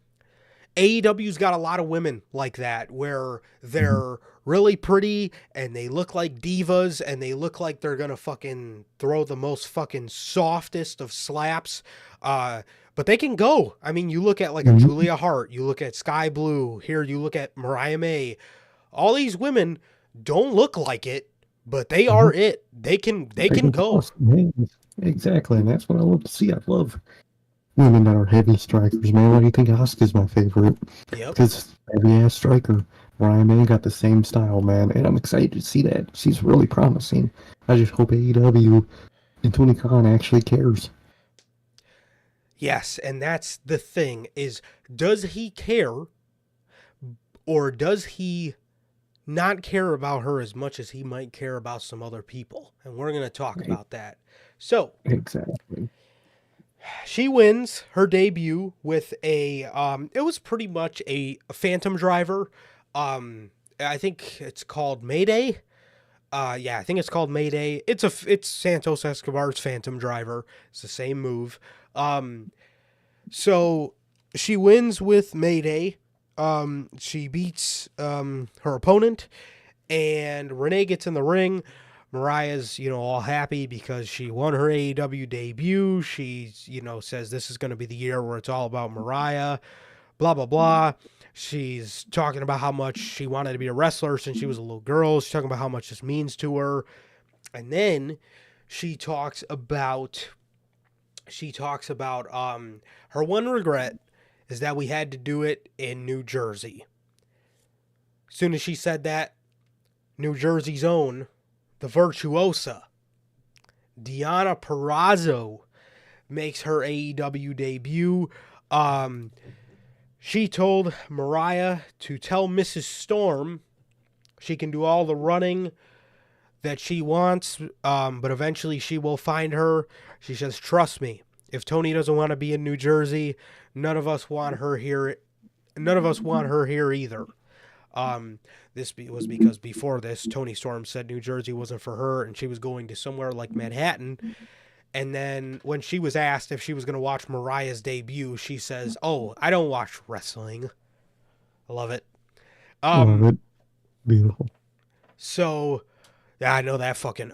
AEW's got a lot of women like that where they're really pretty and they look like divas and they look like they're gonna fucking throw the most fucking softest of slaps. But they can go. I mean, you look at like a Julia Hart, you look at Sky Blue, here you look at Mariah May. All these women don't look like it, but they are it. They can go. Exactly, and that's what I love to see. I love women that are heavy strikers, man. Why do you think Asuka's my favorite? Yep. Because heavy ass striker. Ryan May got the same style, man, and I'm excited to see that. She's really promising. I just hope AEW and Tony Khan actually cares. Yes, and that's the thing is, does he care or does he not care about her as much as he might care about some other people? And we're going to talk about that. So, exactly. She wins her debut with a, it was pretty much a Phantom Driver. I think it's called Mayday. Yeah, I think it's called Mayday. It's Santos Escobar's Phantom Driver. It's the same move. So she wins with Mayday. She beats, her opponent and Renee gets in the ring. Mariah's, all happy because she won her AEW debut. She, says this is going to be the year where it's all about Mariah, blah, blah, blah. She's talking about how much she wanted to be a wrestler since she was a little girl. She's talking about how much this means to her. And then she talks about her one regret is that we had to do it in New Jersey. As soon as she said that, New Jersey's own, the Virtuosa, Deonna Purrazzo, makes her AEW debut. She told Mariah to tell Mrs. Storm she can do all the running that she wants, but eventually she will find her. She says, trust me, if Tony doesn't want to be in New Jersey, none of us want her here. None of us want her here either. This was because before this, Tony Storm said New Jersey wasn't for her and she was going to somewhere like Manhattan. And then when she was asked if she was going to watch Mariah's debut, she says, oh, I don't watch wrestling. I love it. Love it. Beautiful. So, yeah, I know that fucking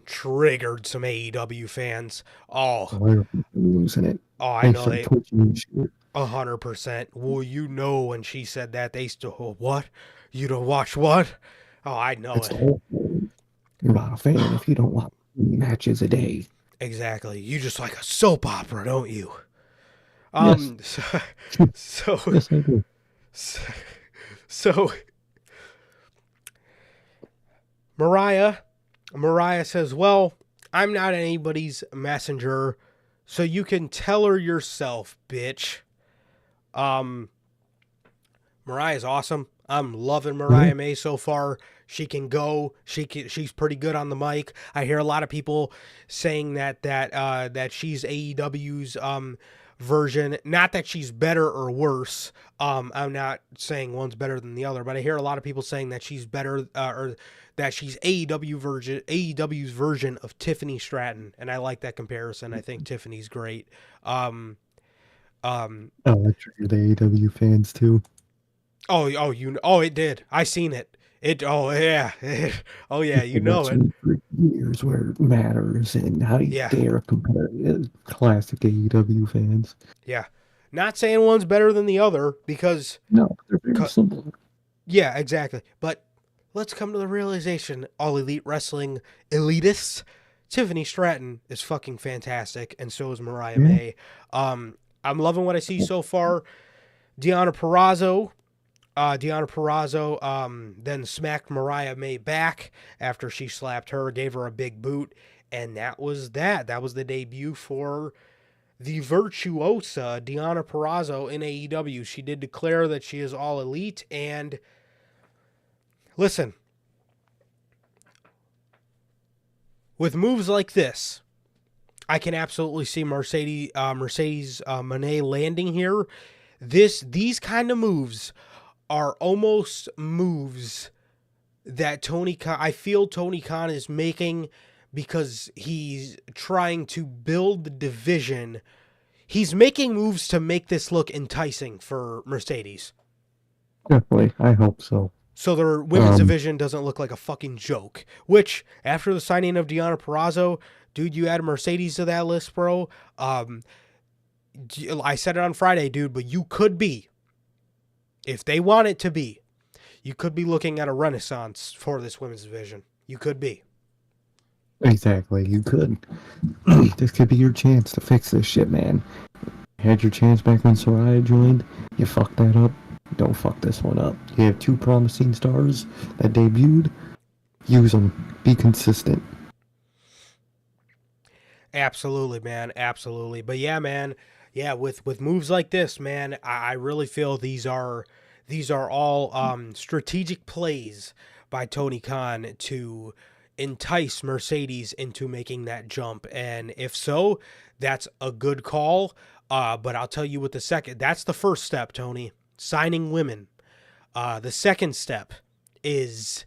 triggered some AEW fans. Oh, I'm losing it. Oh, I know they 100%. Well, when she said that, they still, what? You don't watch what? Oh, I know it. You're not a fan if you don't watch matches a day. Exactly. You just like a soap opera, don't you? Yes. So, yes, I do. So, Mariah says, well, I'm not anybody's messenger, so you can tell her yourself, bitch. Mariah's awesome. I'm loving Mariah May so far. She can go. She's pretty good on the mic. I hear a lot of people saying that she's AEW's version. Not that she's better or worse. I'm not saying one's better than the other, but I hear a lot of people saying that she's better or that she's AEW's version of Tiffany Stratton, and I like that comparison. I think Tiffany's great. I trigger the AEW fans too. It did. I seen it. Oh yeah. Oh yeah, you And know that's it. for years where it matters, and how you Yeah. dare compare it. Classic AEW fans. Yeah. Not saying one's better than the other because No, they're very similar. yeah, exactly. But let's come to the realization, all elite wrestling elitists, Tiffany Stratton is fucking fantastic, and so is Mariah Yeah. May. I'm loving what I see so far. Deonna Purrazzo then smacked Mariah May back after she slapped her, gave her a big boot, and that was that. That was the debut for the virtuosa Deonna Purrazzo in AEW. She did declare that she is all elite, and listen, with moves like this, I can absolutely see Mercedes Moné landing here. These kind of moves are almost moves that I feel Tony Khan is making because he's trying to build the division. He's making moves to make this look enticing for Mercedes. Definitely. I hope so. So their women's division doesn't look like a fucking joke. Which, after the signing of Deonna Purrazzo, dude, you add Mercedes to that list, bro. I said it on Friday, dude, but you could be, if they want it to be, you could be looking at a renaissance for this women's division. You could be. Exactly. You could. This could be your chance to fix this shit, man. You had your chance back when Soraya joined. You fucked that up. Don't fuck this one up. You have two promising stars that debuted. Use them. Be consistent. Absolutely, man. Absolutely. But yeah, man. Yeah, with moves like this, man, I really feel these are all strategic plays by Tony Khan to entice Mercedes into making that jump. And if so, that's a good call. But I'll tell you what that's the first step, Tony. Signing women. The second step is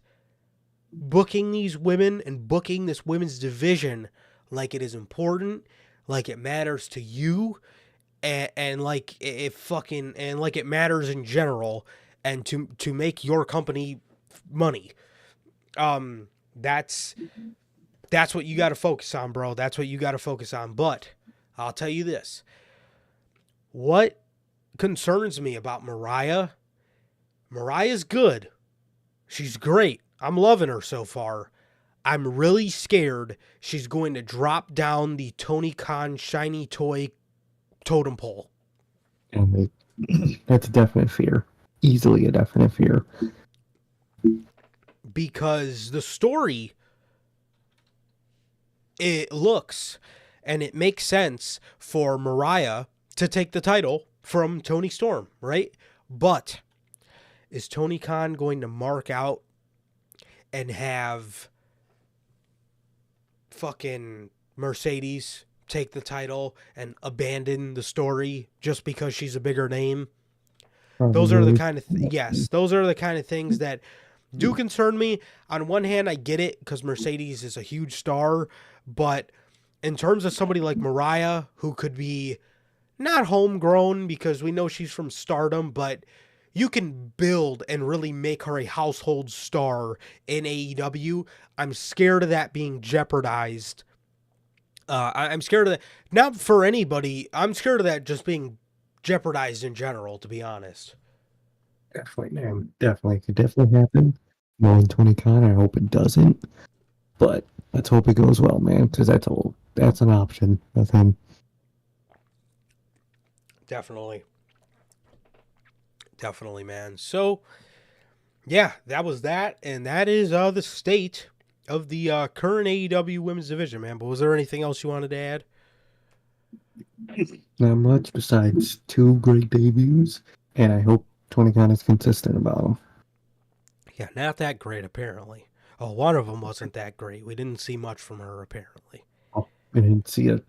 booking these women and booking this women's division like it is important, like it matters to you, and like it matters in general, and to make your company money. That's what you got to focus on, bro. That's what you got to focus on. But I'll tell you this: what concerns me about Mariah's good. She's great. I'm loving her so far. I'm really scared she's going to drop down the Tony Khan shiny toy totem pole. And that's a definite fear. Easily a definite fear. Because the story, it looks and it makes sense for Mariah to take the title from Toni Storm, right? But is Tony Khan going to mark out and have fucking Mercedes take the title and abandon the story just because she's a bigger name? Those are the kind of those are the kind of things that do concern me. On one hand, I get it because Mercedes is a huge star, but in terms of somebody like Mariah, who could be not homegrown because we know she's from Stardom, but you can build and really make her a household star in AEW. I'm scared of that being jeopardized. I'm scared of that, not for anybody. I'm scared of that just being jeopardized in general, to be honest. Definitely, man. Definitely. Could definitely happen. Knowing Tony Khan, I hope it doesn't. But let's hope it goes well, man, because that's an option with him. Definitely, man. So, yeah, that was that, and that is the state of the current AEW women's division, man. But was there anything else you wanted to add? Not much besides two great debuts, and I hope Tony Khan is consistent about them. Yeah, not that great, apparently. Oh, one of them wasn't that great. We didn't see much from her, apparently. Oh, I didn't see a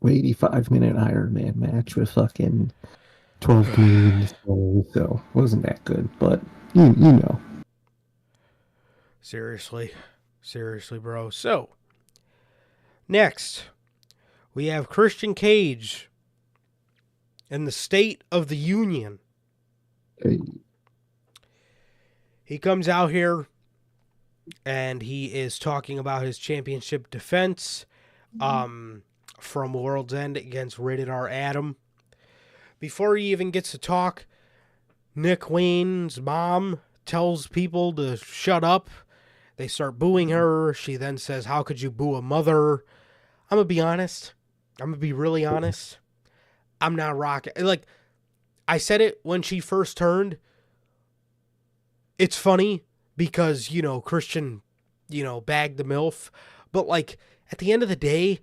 85-minute Iron Man match with fucking 12 comedians, so it wasn't that good, but you know. Seriously, bro. So, next, we have Christian Cage and the State of the Union. Hey. He comes out here and he is talking about his championship defense from World's End against Rated R Adam. Before he even gets to talk, Nick Wayne's mom tells people to shut up. They start booing her. She then says, "How could you boo a mother?" I'm going to be honest. I'm going to be really honest. I'm not rocking. Like, I said it when she first turned. It's funny because, you know, Christian, you know, bagged the MILF. But, like, at the end of the day,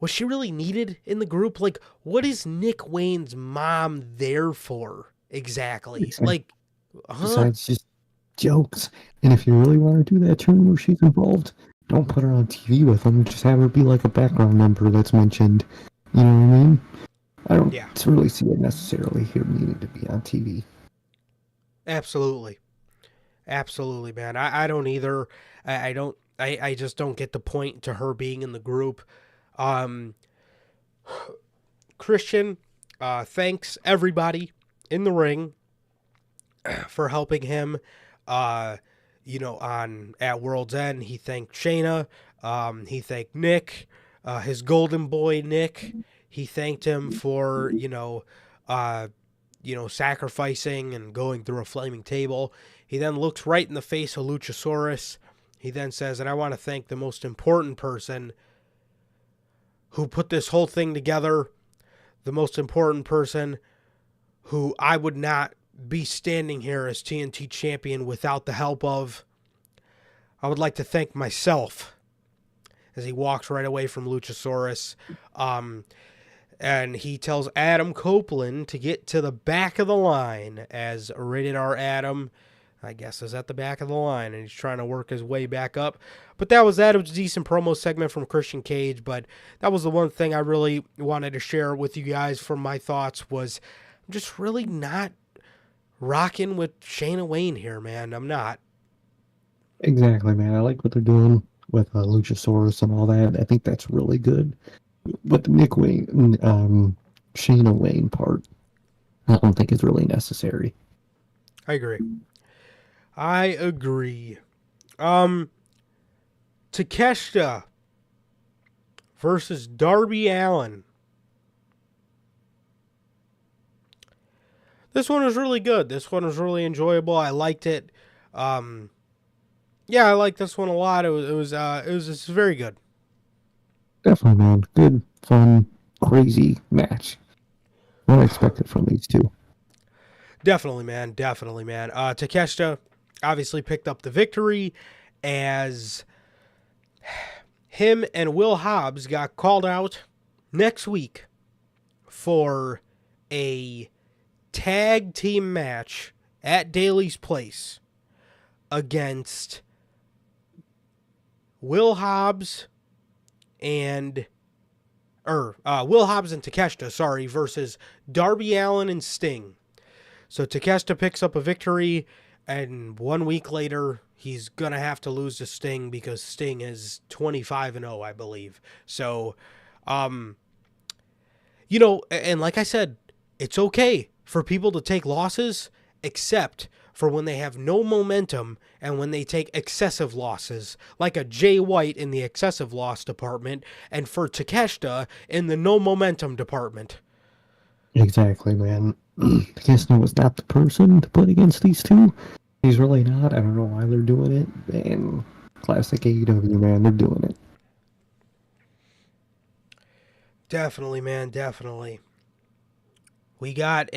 was she really needed in the group? Like, what is Nick Wayne's mom there for exactly? Like, besides just jokes. And if you really want to do that turn where she's involved, don't put her on TV with them. Just have her be like a background member that's mentioned. You know what I mean? I don't really see it necessarily here needing to be on TV. Absolutely. Absolutely, man. I don't either. I just don't get the point to her being in the group. Christian, thanks everybody in the ring for helping him. You know, at World's End, he thanked Shayna. He thanked Nick, his golden boy Nick. He thanked him for, sacrificing and going through a flaming table. He then looks right in the face of Luchasaurus. He then says, "And I want to thank the most important person who put this whole thing together, the most important person who I would not be standing here as TNT champion without the help of. I would like to thank myself," as he walks right away from Luchasaurus. And he tells Adam Copeland to get to the back of the line, as Rated R Adam, I guess, is at the back of the line, and he's trying to work his way back up. But that was Adam's decent promo segment from Christian Cage, but that was the one thing I really wanted to share with you guys from my thoughts was I'm just really not rocking with Shayna Wayne here, man. I'm not. Exactly, man. I like what they're doing with Luchasaurus and all that. I think that's really good. But the Nick Wayne, Shayna Wayne part, I don't think is really necessary. I agree. Takeshita versus Darby Allin. This one was really good. This one was really enjoyable. I liked it. I liked this one a lot. It was very good. Definitely, man. Good, fun, crazy match. What I expected from these two. Definitely, man. Takeshita obviously picked up the victory as him and Will Hobbs got called out next week for a tag team match at Daly's Place against Will Hobbs and Takeshita, versus Darby Allin and Sting. So Takeshita picks up a victory, and 1 week later, he's going to have to lose to Sting because Sting is 25-0, I believe. So, and like I said, it's okay for people to take losses, except for when they have no momentum and when they take excessive losses, like a Jay White in the excessive loss department, and for Takeshita in the no momentum department. Exactly, man. Takeshita was not the person to put against these two. He's really not. I don't know why they're doing it. And classic AEW, man, they're doing it. Definitely, man, definitely. We got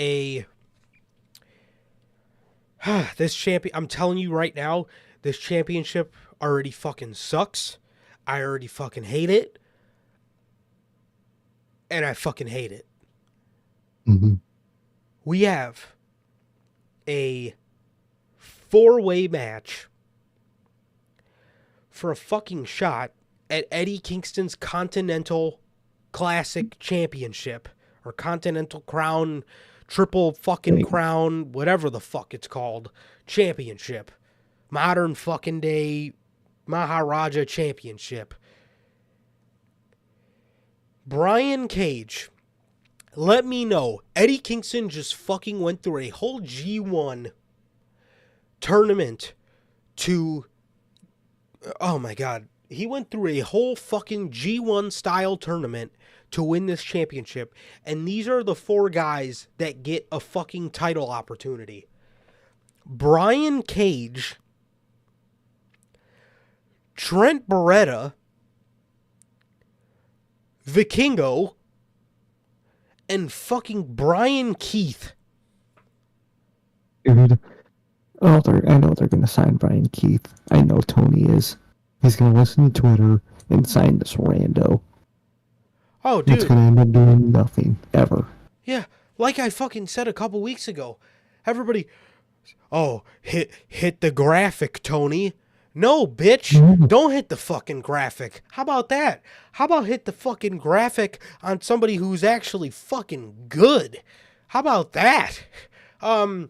this champion, I'm telling you right now, this championship already fucking sucks. I already fucking hate it. And I fucking hate it. Mm-hmm. We have a 4-way match for a fucking shot at Eddie Kingston's Continental Classic Championship, or Continental Crown, Triple fucking Crown, whatever the fuck it's called, championship. Modern fucking day Maharaja Championship. Brian Cage, let me know. Eddie Kingston just fucking went through a whole G1 tournament to, oh my God, he went through a whole fucking G1 style tournament to win this championship. And these are the 4 guys that get a fucking title opportunity. Brian Cage, Trent Beretta, Vikingo, and fucking Brian Keith. Dude, I know they're gonna sign Brian Keith. I know Tony is. He's gonna listen to Twitter and sign this rando. Oh, dude. It's gonna end up doing nothing, ever. Yeah, like I fucking said a couple weeks ago. Everybody, oh, hit the graphic, Tony. No, bitch, don't hit the fucking graphic. How about that? How about hit the fucking graphic on somebody who's actually fucking good? How about that? I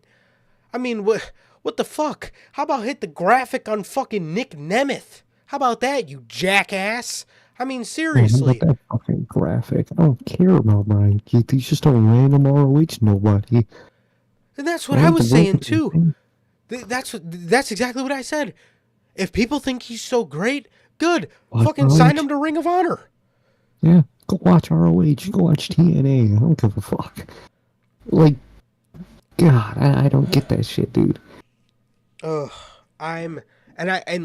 mean, what the fuck? How about hit the graphic on fucking Nick Nemeth? How about that, you jackass? I mean, seriously. That fucking graphic. I don't care about Brian Keith. He's just a random ROH nobody. And that's what I was saying too. That's exactly what I said. If people think he's so great, good. Fucking sign him to Ring of Honor. Yeah, go watch ROH. Go watch TNA. I don't give a fuck. Like, God, I don't get that shit, dude. And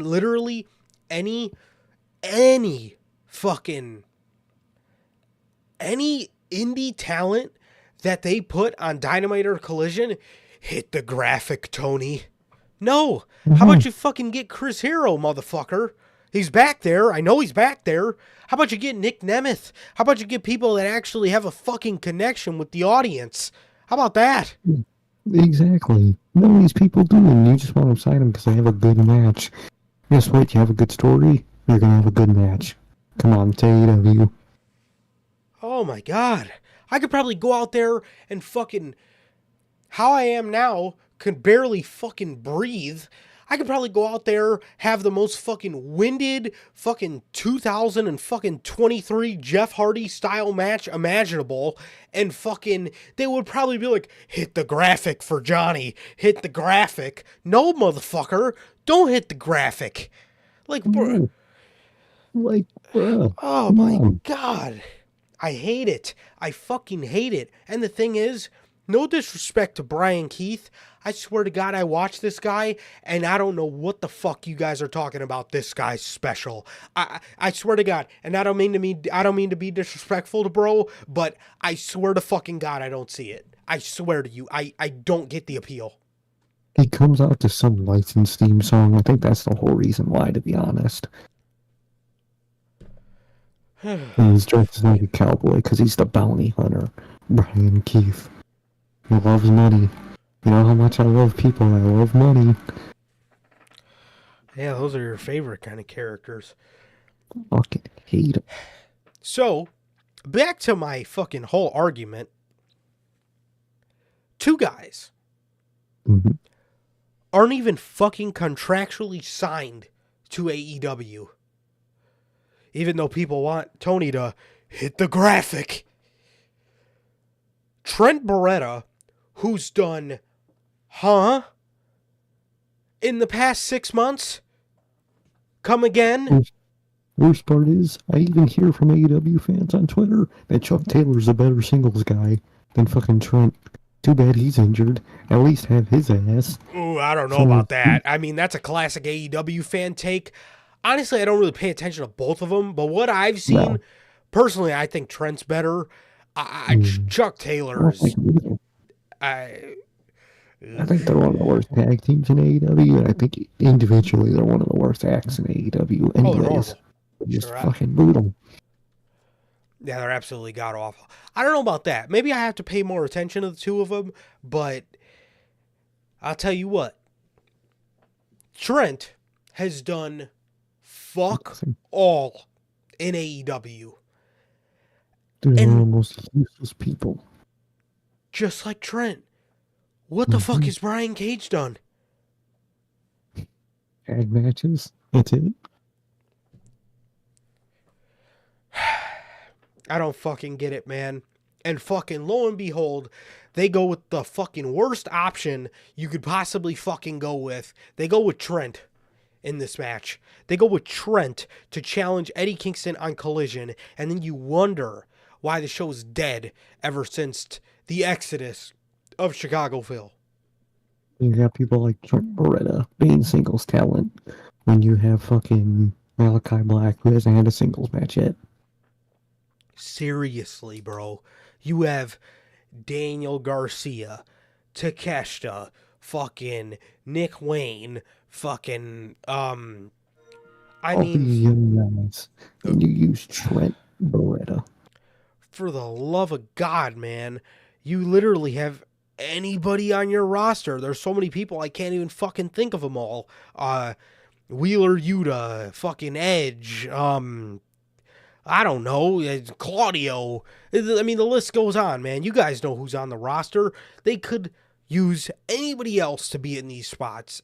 literally any indie talent that they put on Dynamite or Collision, hit the graphic, Tony. No. How about you fucking get Chris Hero, motherfucker? He's back there. I know he's back there. How about you get Nick Nemeth? How about you get people that actually have a fucking connection with the audience? How about that? Exactly. None of these people do, and you just want to sign them because they have a good match. Guess what? You have a good story, you're going to have a good match. Come on, it's AEW. Oh my God. I could probably go out there and fucking... How I am now, could barely fucking breathe. I could probably go out there, have the most fucking winded fucking 2023 Jeff Hardy style match imaginable, and fucking, they would probably be like, hit the graphic for Johnny, hit the graphic. No, motherfucker, don't hit the graphic. Like, bro. Like, bro. Oh my God. I hate it. I fucking hate it. And the thing is, no disrespect to Brian Keith, I swear to God, I watch this guy, and I don't know what the fuck you guys are talking about. This guy's special. I swear to God, and I don't mean to be disrespectful to bro, but I swear to fucking God, I don't see it. I swear to you, I don't get the appeal. He comes out to some licensed theme song. I think that's the whole reason why, to be honest. And he's dressed like a cowboy because he's the bounty hunter, Brian Keith. He loves money. You know how much I love people. I love money. Yeah, those are your favorite kind of characters. Fucking hate them. So, back to my fucking whole argument. 2 guys aren't even fucking contractually signed to AEW. Even though people want Tony to hit the graphic. Trent Beretta, who's done, in the past 6 months? Come again? Worst part is, I even hear from AEW fans on Twitter that Chuck Taylor's a better singles guy than fucking Trent. Too bad he's injured. At least have his ass. Ooh, I don't know about that. I mean, that's a classic AEW fan take. Honestly, I don't really pay attention to both of them, but what I've seen, personally, I think Trent's better. Chuck Taylor's... I think they're one of the worst tag teams in AEW, and I think individually they're one of the worst acts in AEW. Anyways, just fucking brutal. Yeah, they're absolutely god-awful. I don't know about that. Maybe I have to pay more attention to the 2 of them, but I'll tell you what. Trent has done fuck all in AEW. They're almost useless people. Just like Trent. What the fuck has Brian Cage done? Tag matches. That's it. I don't fucking get it, man. And fucking lo and behold, they go with the fucking worst option you could possibly fucking go with. They go with Trent in this match. They go with Trent to challenge Eddie Kingston on Collision, and then you wonder why the show's dead ever since the exodus of Chicagoville. You got people like Trent Beretta being singles talent when you have fucking Malachi Black who hasn't had a singles match yet. Seriously, bro. You have Daniel Garcia, Takeshita, fucking Nick Wayne, fucking, All these young guys, and you use Trent Beretta. For the love of God, man, you literally have anybody on your roster. There's so many people, I can't even fucking think of them all. Wheeler Yuta, fucking Edge, I don't know, Claudio. I mean, the list goes on, man. You guys know who's on the roster. They could use anybody else to be in these spots.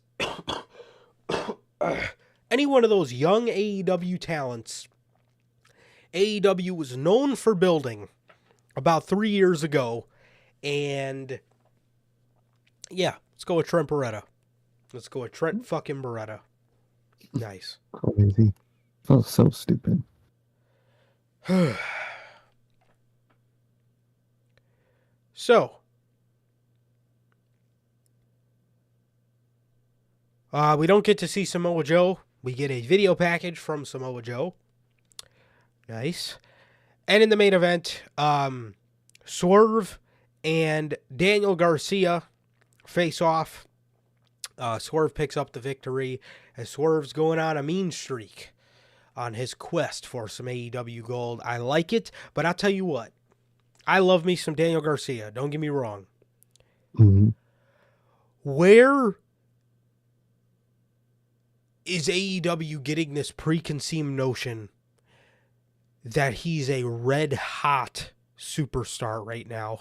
Any one of those young AEW talents. AEW was known for building about 3 years ago. And yeah, let's go with Trent Beretta. Let's go with Trent fucking Beretta. Nice. Crazy. Oh, so stupid. So, we don't get to see Samoa Joe. We get a video package from Samoa Joe. Nice. And in the main event, Swerve and Daniel Garcia face off. Swerve picks up the victory as Swerve's going on a mean streak on his quest for some AEW gold. I like it, but I'll tell you what. I love me some Daniel Garcia. Don't get me wrong. Mm-hmm. Where is AEW getting this preconceived notion that he's a red hot superstar right now?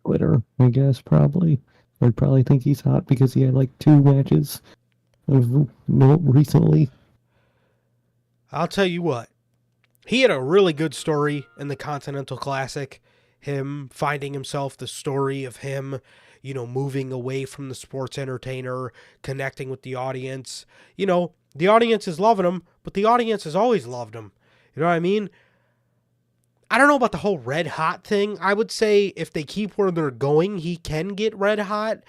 Twitter, I guess, probably. I'd probably think he's hot because he had like 2 matches recently. I'll tell you what. He had a really good story in the Continental Classic. Him finding himself, the story of him, moving away from the sports entertainer, connecting with the audience. The audience is loving him, but the audience has always loved him. You know what I mean? I don't know about the whole red hot thing. I would say if they keep where they're going, he can get red hot.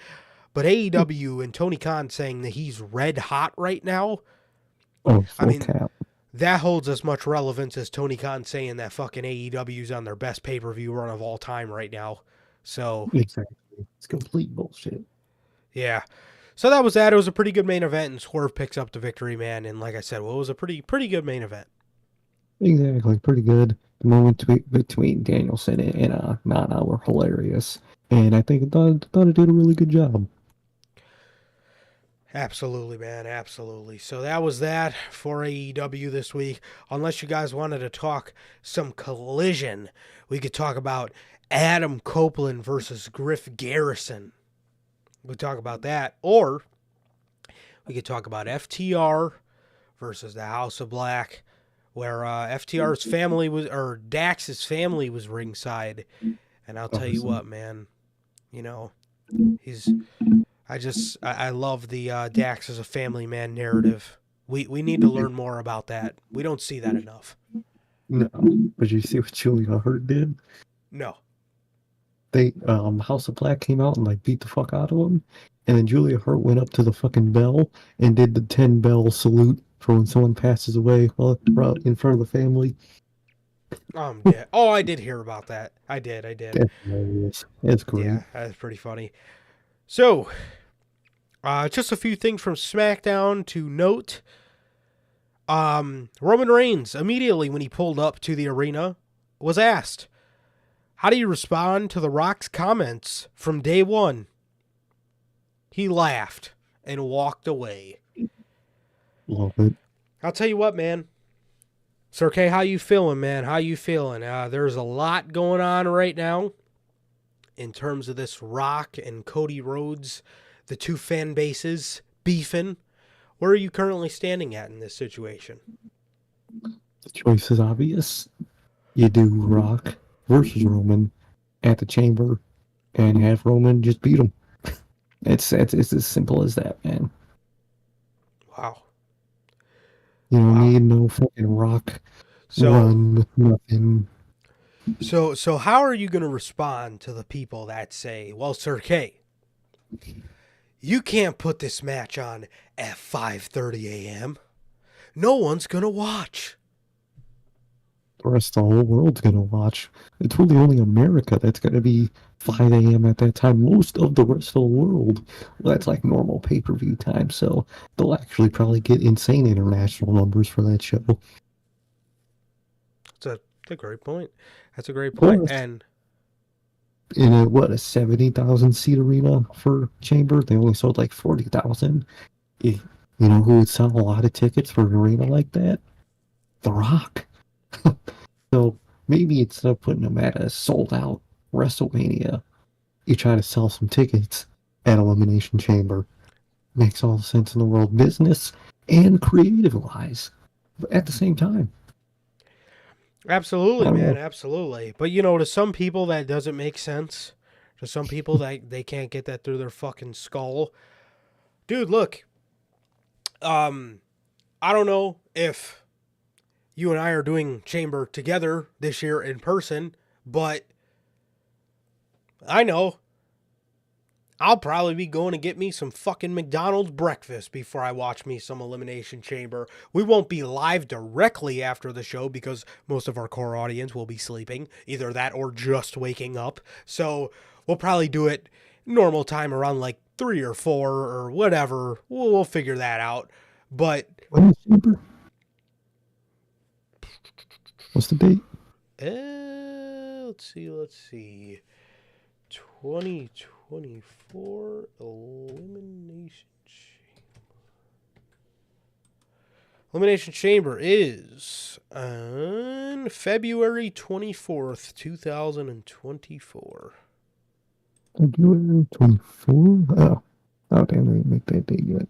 But AEW and Tony Khan saying that he's red hot right now. Oh, cap. That holds as much relevance as Tony Khan saying that fucking AEW's on their best pay-per-view run of all time right now. So exactly. It's complete bullshit. Yeah. So that was that. It was a pretty good main event, and Swerve picks up the victory, man. And like I said, it was a pretty good main event. Exactly. Pretty good. The moment between Danielson and Nana were hilarious. And I think thought it did a really good job. Absolutely, man. Absolutely. So that was that for AEW this week. Unless you guys wanted to talk some Collision, we could talk about Adam Copeland versus Griff Garrison. We could talk about that. Or we could talk about FTR versus the House of Black, where FTR's family or Dax's family was ringside. And I'll tell you what, man, I love the Dax as a family man narrative. We need to learn more about that. We don't see that enough. No, but you see what Julia Hurt did? No. They House of Black came out and beat the fuck out of him, and then Julia Hurt went up to the fucking bell and did the 10 bell salute for when someone passes away in front of the family. Yeah. Oh, I did hear about that. I did. That's hilarious. It's great. Yeah, that's pretty funny. So, just a few things from SmackDown to note. Roman Reigns, immediately when he pulled up to the arena, was asked, how do you respond to The Rock's comments from day one? He laughed and walked away. Love it. I'll tell you what, man. Sir K, how you feeling, man? How you feeling? There's a lot going on right now in terms of this Rock and Cody Rhodes, the two fan bases beefing. Where are you currently standing at in this situation? The choice is obvious. You do Rock. versus Roman at the Chamber and have Roman just beat him. It's as simple as that, man. Wow. You don't Wow. need no fucking Rock So run with nothing. so how are you going to respond to the people that say, "Well, Sir K, you can't put this match on at 5:30 a.m. No one's going to watch." The rest of the whole world's gonna watch. It's really only America that's gonna be 5 a.m. at that time. Most of the rest of the world, well, that's like normal pay-per-view time, so they'll actually probably get insane international numbers for that show. That's a great point. That's a great point. Plus, And in a 70,000 seat arena for Chamber, they only sold like 40,000. You know who would sell a lot of tickets for an arena like that? The Rock. So maybe instead of putting them at a sold out WrestleMania, you try to sell some tickets at Elimination Chamber. Makes all the sense in the world, business and creative wise, but at the same time. absolutely, I don't man, know. absolutely. But to some people that doesn't make sense. To some people that they can't get that through their fucking skull. Dude, look. I don't know if you and I are doing Chamber together this year in person, but I know I'll probably be going to get me some fucking McDonald's breakfast before I watch me some Elimination Chamber. We won't be live directly after the show because most of our core audience will be sleeping, either that or just waking up. So we'll probably do it normal time around like 3 or 4 or whatever. We'll figure that out. But When is Chamber? What's the date? let's see. 2024 Elimination Chamber is on February 24th, 2024. February 24? Oh, damn, they didn't make that date yet.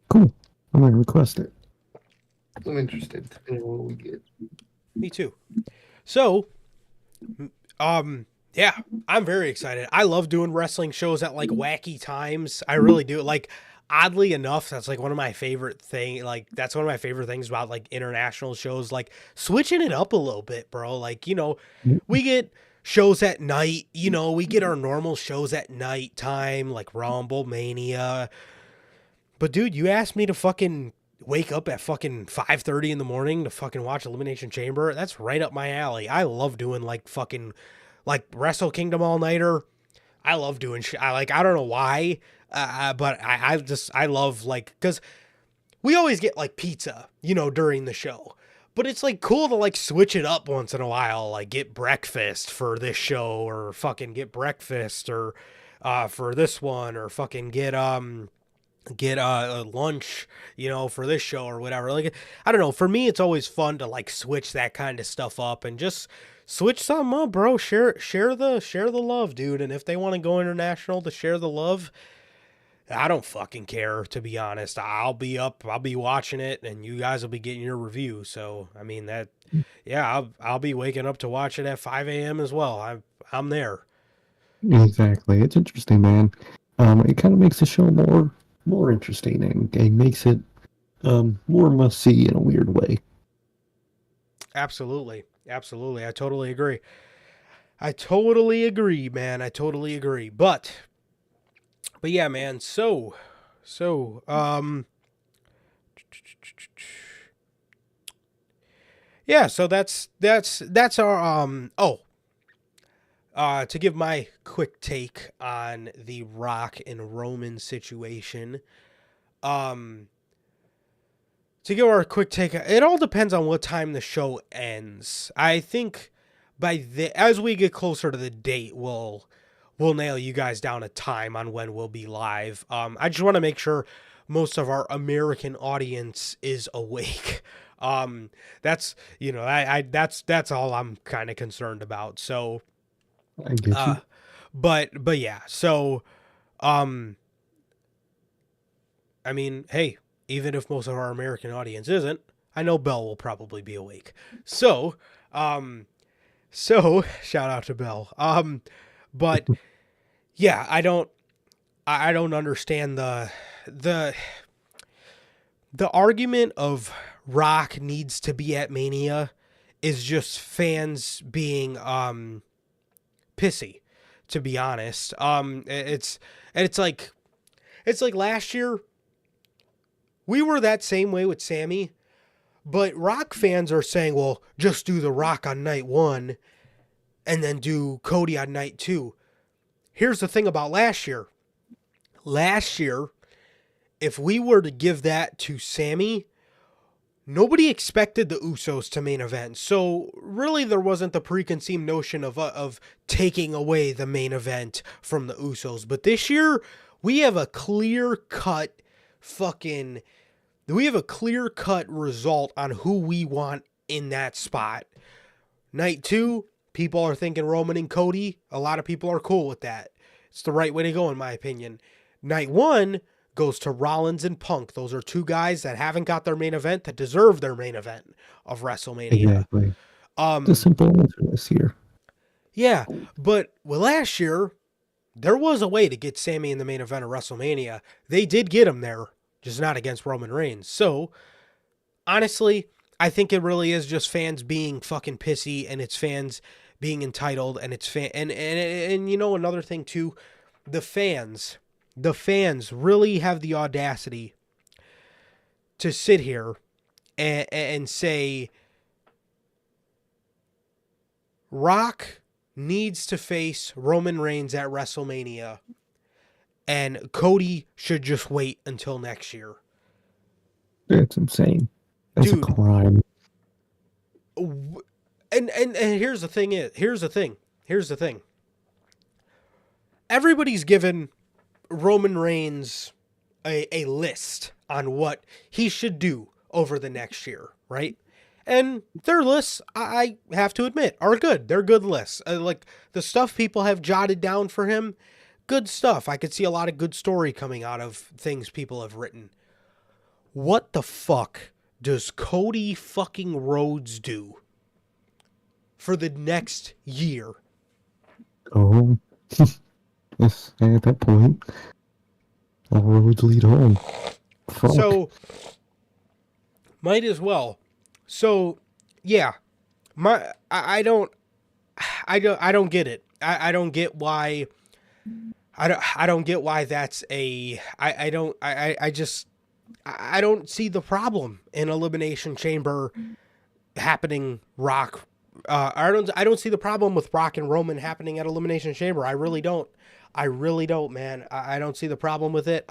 Cool. I'm going to request it. I'm interested in what we get. Me too. So, yeah, I'm very excited. I love doing wrestling shows at like wacky times. I really do. Like, oddly enough, that's like one of my favorite that's one of my favorite things about like international shows, like switching it up a little bit, bro. Like, we get shows at night, we get our normal shows at night time, like Rumble, Mania. But dude, you asked me to fucking wake up at fucking 5:30 in the morning to fucking watch Elimination Chamber. That's right up my alley. I love doing like fucking like Wrestle Kingdom all nighter. I love doing shit. I don't know why, but I love like, because we always get like pizza, during the show. But it's like cool to like switch it up once in a while, like get breakfast for this show, or fucking get breakfast, or for this one, or fucking get lunch, for this show or whatever. Like, I don't know. For me, it's always fun to like switch that kind of stuff up and just switch something up, bro. Share the love, dude. And if they want to go international to share the love, I don't fucking care, to be honest. I'll be watching it, and you guys will be getting your review. So, I mean, I'll be waking up to watch it at 5 a.m. as well. I'm there. Exactly. It's interesting, man. It kind of makes the show more interesting, and makes it more must see in a weird way. Absolutely. I totally agree. Man. I totally agree. But yeah, man. So, yeah. So that's our to give my quick take on the Rock and Roman situation. To give our quick take, it all depends on what time the show ends. I think as we get closer to the date, we'll nail you guys down a time on when we'll be live. I just want to make sure most of our American audience is awake. That's that's all I'm kind of concerned about. So, I get you. but yeah. So, I mean, hey, even if most of our American audience isn't, I know Belle will probably be awake. So, So shout out to Bill. But yeah, I don't understand the the argument of Rock needs to be at Mania is just fans being pissy, to be honest. It's like last year we were that same way with Sammy, but Rock fans are saying, well, just do The Rock on night 1 and then do Cody on night 2. Here's the thing about last year. Last year, if we were to give that to Sammy, nobody expected the Usos to main event. So really there wasn't the preconceived notion of taking away the main event from the Usos. But this year, we have a clear-cut result on who we want in that spot. Night 2, people are thinking Roman and Cody. A lot of people are cool with that. It's the right way to go, in my opinion. Night 1 goes to Rollins and Punk. Those are two guys that haven't got their main event that deserve their main event of WrestleMania. Exactly. The simple answer this year. Yeah, but with last year, there was a way to get Sammy in the main event of WrestleMania. They did get him there, just not against Roman Reigns. So, honestly, I think it really is just fans being fucking pissy, and it's fans being entitled, and it's and you know, another thing too, the fans really have the audacity to sit here and say Rock needs to face Roman Reigns at WrestleMania and Cody should just wait until next year. It's insane. It's a crime. And here's the thing. Everybody's given Roman Reigns a list on what he should do over the next year, right? And their lists, I have to admit, are good. They're good lists. Like the stuff people have jotted down for him, good stuff. I could see a lot of good story coming out of things people have written. What the fuck does Cody fucking Rhodes do for the next year? Oh, yes, at that point, all roads lead home. Fuck. So, might as well. So, yeah, I don't get it. I don't get why. I don't get why that's I don't see the problem in Elimination Chamber happening. Rock. I don't see the problem with Rock and Roman happening at Elimination Chamber. I really don't, man. I don't see the problem with it.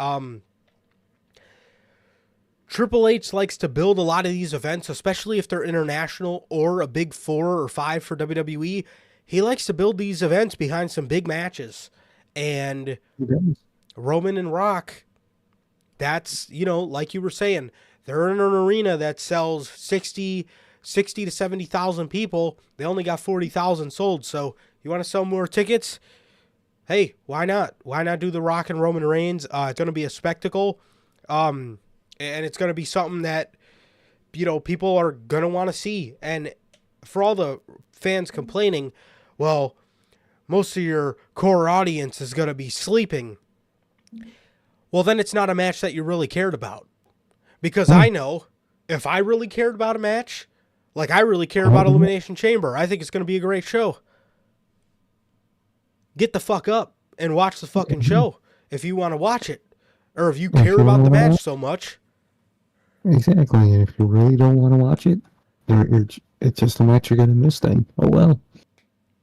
Triple H likes to build a lot of these events, especially if they're international or a big 4 or 5 for WWE. He likes to build these events behind some big matches. And Roman and Rock, that's, you know, like you were saying, they're in an arena that sells 60 to 70,000 people. They only got 40,000 sold. So you want to sell more tickets? Hey, why not? Why not do the Rock and Roman Reigns? It's going to be a spectacle. And it's going to be something that, you know, people are going to want to see. And for all the fans complaining, well, most of your core audience is going to be sleeping. Well, then it's not a match that you really cared about. Because I know if I really cared about a match, like I really care about Elimination Chamber, I think it's going to be a great show. Get the fuck up and watch the fucking show if you want to watch it. Or if you care about the match so much. Exactly. And if you really don't want to watch it, it's just a match you're going to miss then. Oh, well.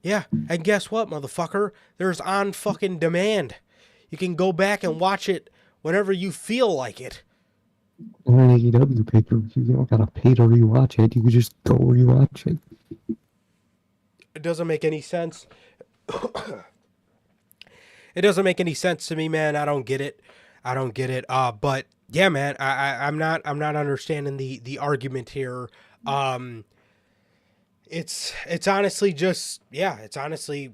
Yeah. And guess what, motherfucker? There's on fucking demand. You can go back and watch it whenever you feel like it. On an AEW pay-per-view, you don't got to pay to rewatch it. You can just go rewatch it. It doesn't make any sense. It doesn't make any sense to me, man. I don't get it. But yeah, man, I'm not understanding the argument here. It's honestly just, yeah, it's honestly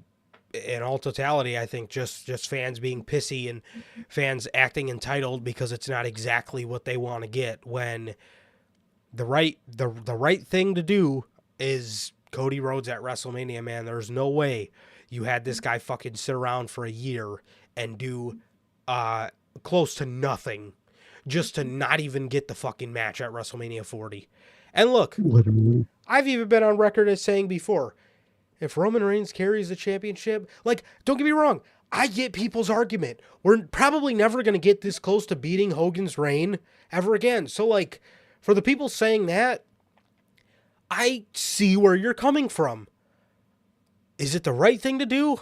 in all totality, I think just fans being pissy and fans acting entitled because it's not exactly what they want to get, when the right thing to do is Cody Rhodes at WrestleMania, man. There's no way you had this guy fucking sit around for a year and do close to nothing just to not even get the fucking match at WrestleMania 40. And look, Literally. I've even been on record as saying before, if Roman Reigns carries the championship, like, don't get me wrong, I get people's argument. We're probably never going to get this close to beating Hogan's reign ever again. So, like, for the people saying that, I see where you're coming from. Is it the right thing to do?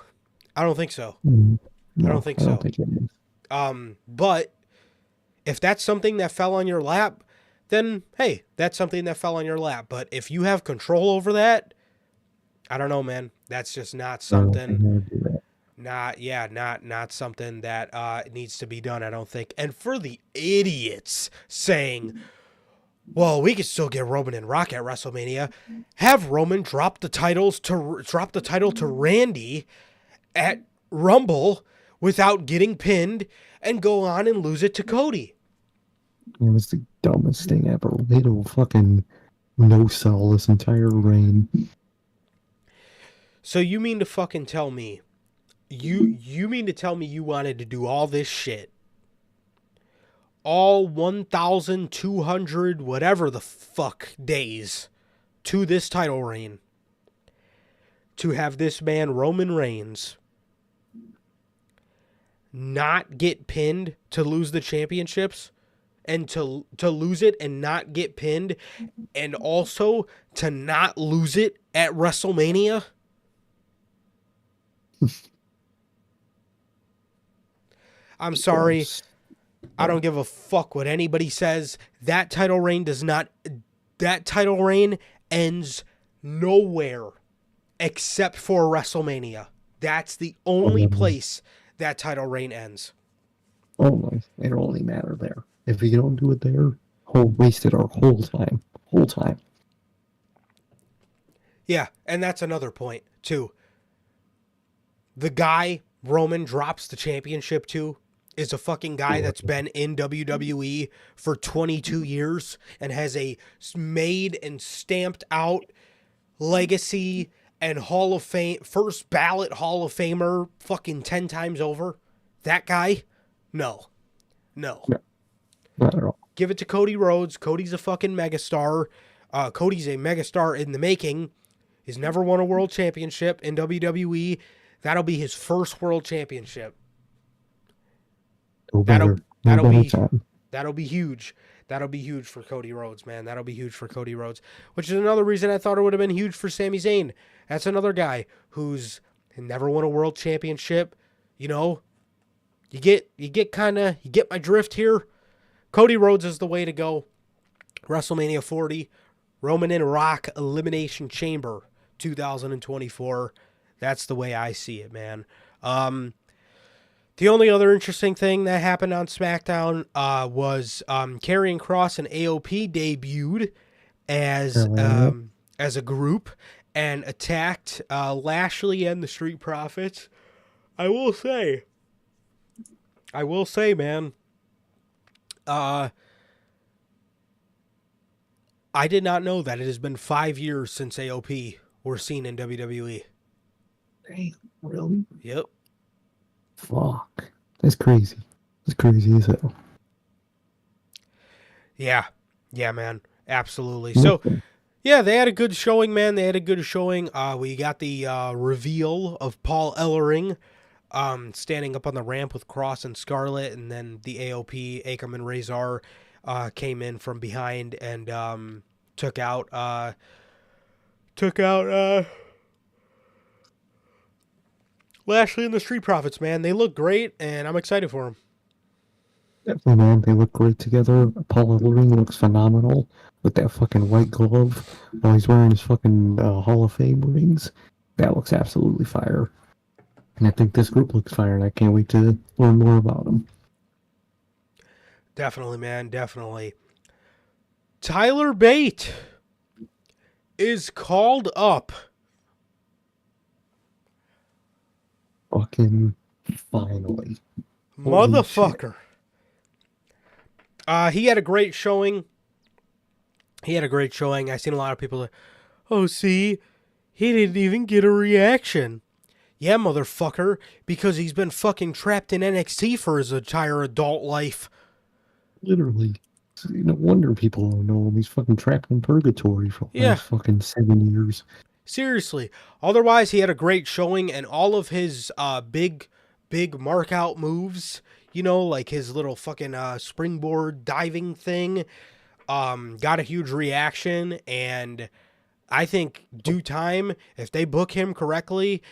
I don't think so. No, I don't think so. Think it is. But if that's something that fell on your lap, then hey, that's something that fell on your lap. But if you have control over that, I don't know, man. That's just not something. Not something that needs to be done, I don't think. And for the idiots saying, well, we could still get Roman and Rock at WrestleMania, have Roman drop the title to Randy at Rumble without getting pinned and go on and lose it to Cody. It was the dumbest thing ever. They'll fucking no-sell this entire reign. So you mean to fucking tell me, you mean to tell me you wanted to do all this shit, all 1,200 whatever the fuck days to this title reign, to have this man Roman Reigns not get pinned to lose the championships, and to lose it and not get pinned, and also to not lose it at WrestleMania? I'm sorry. I don't give a fuck what anybody says. That title reign ends nowhere except for WrestleMania. That's the only place that title reign ends. Only. It'll only matter there. If we don't do it there, we'll wasted our whole time. Yeah, and that's another point, too. The guy Roman drops the championship to is a fucking guy that's been in WWE for 22 years and has a made and stamped out legacy and Hall of Fame, first ballot Hall of Famer fucking 10 times over. That guy? No. Not at all. Give it to Cody Rhodes. Cody's a fucking megastar. Cody's a megastar in the making. He's never won a world championship in WWE. That'll be his first world championship. That'll be huge. That'll be huge for Cody Rhodes, man. That'll be huge for Cody Rhodes. Which is another reason I thought it would have been huge for Sami Zayn. That's another guy who's never won a world championship. You know, you get my drift here. Cody Rhodes is the way to go. WrestleMania 40, Roman and Rock Elimination Chamber 2024. That's the way I see it, man. The only other interesting thing that happened on SmackDown was Karrion Kross and AOP debuted as a group and attacked Lashley and the Street Profits. I will say, man, I did not know that it has been 5 years since AOP were seen in WWE. Hey, really? Yep. Fuck. That's crazy. That's crazy as hell. Yeah, man. Absolutely. So, yeah, they had a good showing, man. They had a good showing. We got the reveal of Paul Ellering standing up on the ramp with Cross and Scarlett, and then the AOP, Akam and Razor, came in from behind and took out Lashley and the Street Profits, man. They look great, and I'm excited for them. Definitely, man. They look great together. Paul Ellering looks phenomenal with that fucking white glove while he's wearing his fucking Hall of Fame rings. That looks absolutely fire. And I think this group looks fire, and I can't wait to learn more about them. Definitely, man. Definitely. Tyler Bate is called up. Fucking finally. Motherfucker. He had a great showing. I seen a lot of people like, oh, see, He didn't even get a reaction. Yeah, motherfucker, because he's been fucking trapped in NXT for his entire adult life. Literally. No wonder people don't know him. He's fucking trapped in purgatory for the Yeah. last fucking 7 years. Seriously. Otherwise, he had a great showing, and all of his big mark out moves, you know, like his little fucking springboard diving thing, got a huge reaction, and I think due time, if they book him correctly,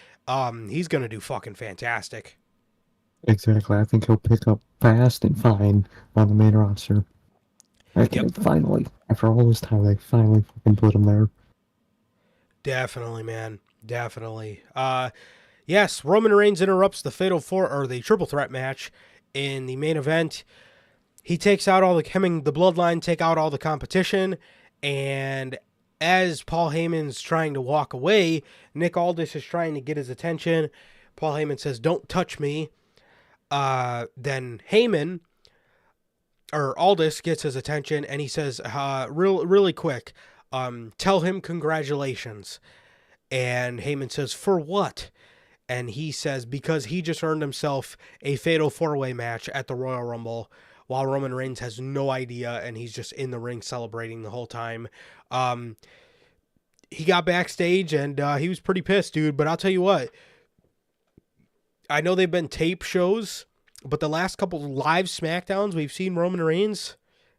he's going to do fucking fantastic. Exactly. I think he'll pick up fast and fine on the main roster. Finally, after all this time, they finally fucking put him there. Definitely, man. Definitely. Yes, Roman Reigns interrupts the Fatal Four, or the Triple Threat match in the main event. He takes out all the Bloodline, take out all the competition, and as Paul Heyman's trying to walk away, Nick Aldis is trying to get his attention. Paul Heyman says, "Don't touch me." Then Heyman, or Aldis, gets his attention, and he says, really quick, tell him congratulations. And Heyman says, for what? And he says, because he just earned himself a fatal 4-way match at the Royal Rumble, while Roman Reigns has no idea, and he's just in the ring celebrating the whole time. He got backstage, and he was pretty pissed, dude. But I'll tell you what, I know they've been tape shows, but the last couple live SmackDowns, we've seen Roman Reigns,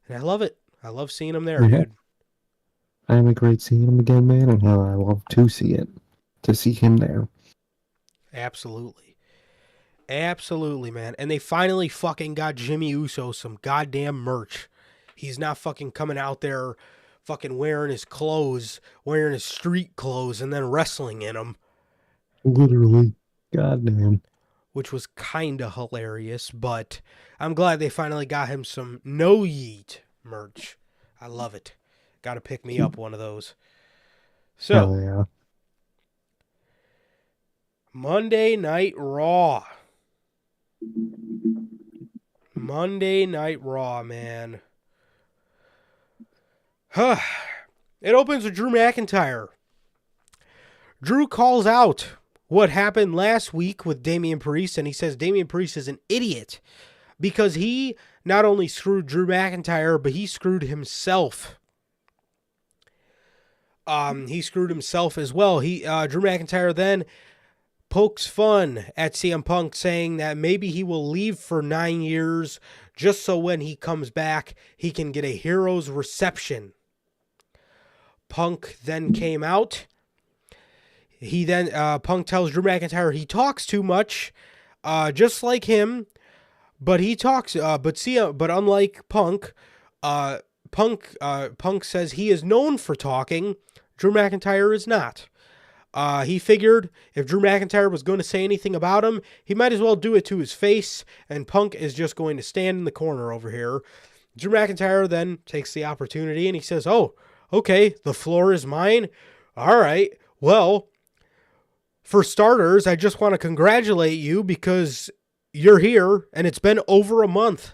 and I love it. I love seeing him there, dude. I am a great seeing him again, man, and how I love to see it. To see him there. Absolutely. Absolutely, man. And they finally fucking got Jimmy Uso some goddamn merch. He's not fucking coming out there fucking wearing his clothes, wearing his street clothes, and then wrestling in them. Literally. Goddamn. Which was kind of hilarious, but I'm glad they finally got him some No Yeet merch. I love it. Got to pick me up one of those. So, hell yeah. Monday Night Raw. Monday Night Raw, man. It opens with Drew McIntyre. Drew calls out what happened last week with Damian Priest, and he says Damian Priest is an idiot because he not only screwed Drew McIntyre, but he screwed himself. He screwed himself as well. Drew McIntyre then pokes fun at CM Punk, saying that maybe he will leave for 9 years just so when he comes back, he can get a hero's reception. Punk then came out. Punk tells Drew McIntyre he talks too much, just like him, but he talks, but unlike Punk, Punk says he is known for talking. Drew McIntyre is not. He figured if Drew McIntyre was going to say anything about him, he might as well do it to his face, and Punk is just going to stand in the corner over here. Drew McIntyre then takes the opportunity, and he says, oh, okay, the floor is mine. All right, well, for starters, I just want to congratulate you because you're here, and it's been over a month,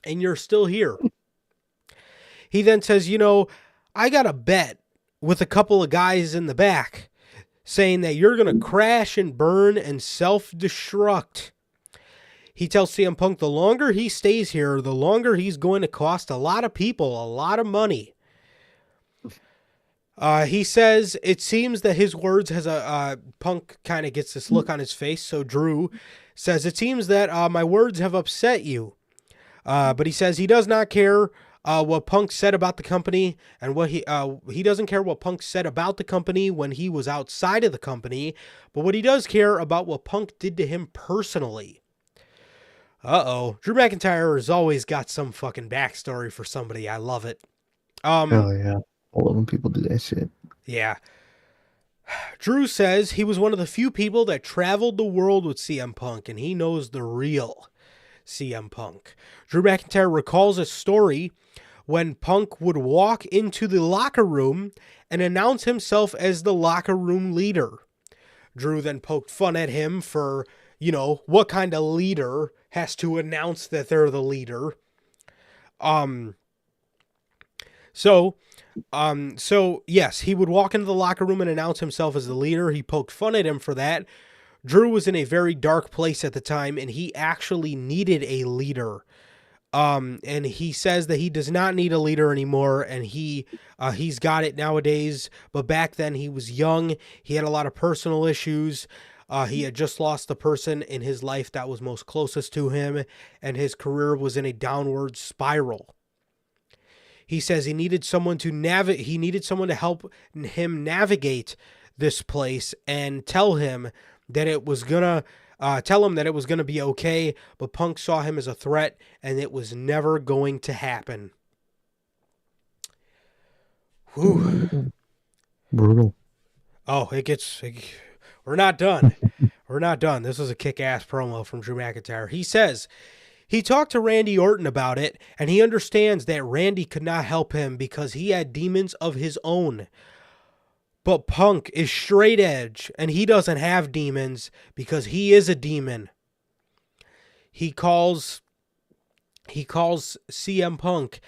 and you're still here. He then says, I got a bet with a couple of guys in the back saying that you're going to crash and burn and self-destruct. He tells CM Punk the longer he stays here, the longer he's going to cost a lot of people a lot of money. He says it seems that his words has Punk kind of gets this look on his face. So Drew says it seems that my words have upset you. But he says he does not care what Punk said about the company, and what he doesn't care what Punk said about the company when he was outside of the company, but what he does care about what Punk did to him personally. Drew McIntyre has always got some fucking backstory for somebody. I love it. Hell yeah. All of them people do that shit. Yeah. Drew says he was one of the few people that traveled the world with CM Punk, and he knows the real CM Punk. Drew McIntyre recalls a story when Punk would walk into the locker room and announce himself as the locker room leader. Drew then poked fun at him for, what kind of leader has to announce that they're the leader. So So yes, he would walk into the locker room and announce himself as the leader. He poked fun at him for that. Drew was in a very dark place at the time, and he actually needed a leader. And he says that he does not need a leader anymore, and he's got it nowadays. But back then, he was young. He had a lot of personal issues. He had just lost the person in his life that was most closest to him, and his career was in a downward spiral. He says he needed someone to He needed someone to help him navigate this place and tell him that it was gonna be okay. But Punk saw him as a threat, and it was never going to happen. Whew. Brutal. Oh, we're not done. We're not done. This was a kick-ass promo from Drew McIntyre. He says he talked to Randy Orton about it, and he understands that Randy could not help him because he had demons of his own. But Punk is straight edge, and he doesn't have demons because he is a demon. He calls CM Punk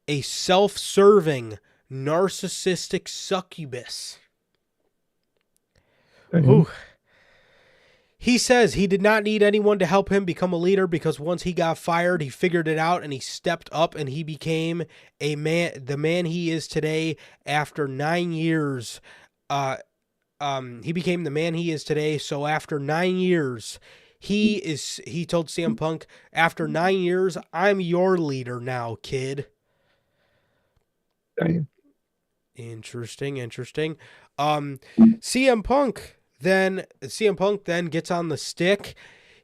a self-serving, narcissistic succubus. Ooh. He says he did not need anyone to help him become a leader because once he got fired, he figured it out and he stepped up and he became the man he is today after 9 years. He became the man he is today. So after 9 years, he told CM Punk, after 9 years, I'm your leader now, kid. Damn. Interesting. CM Punk then gets on the stick.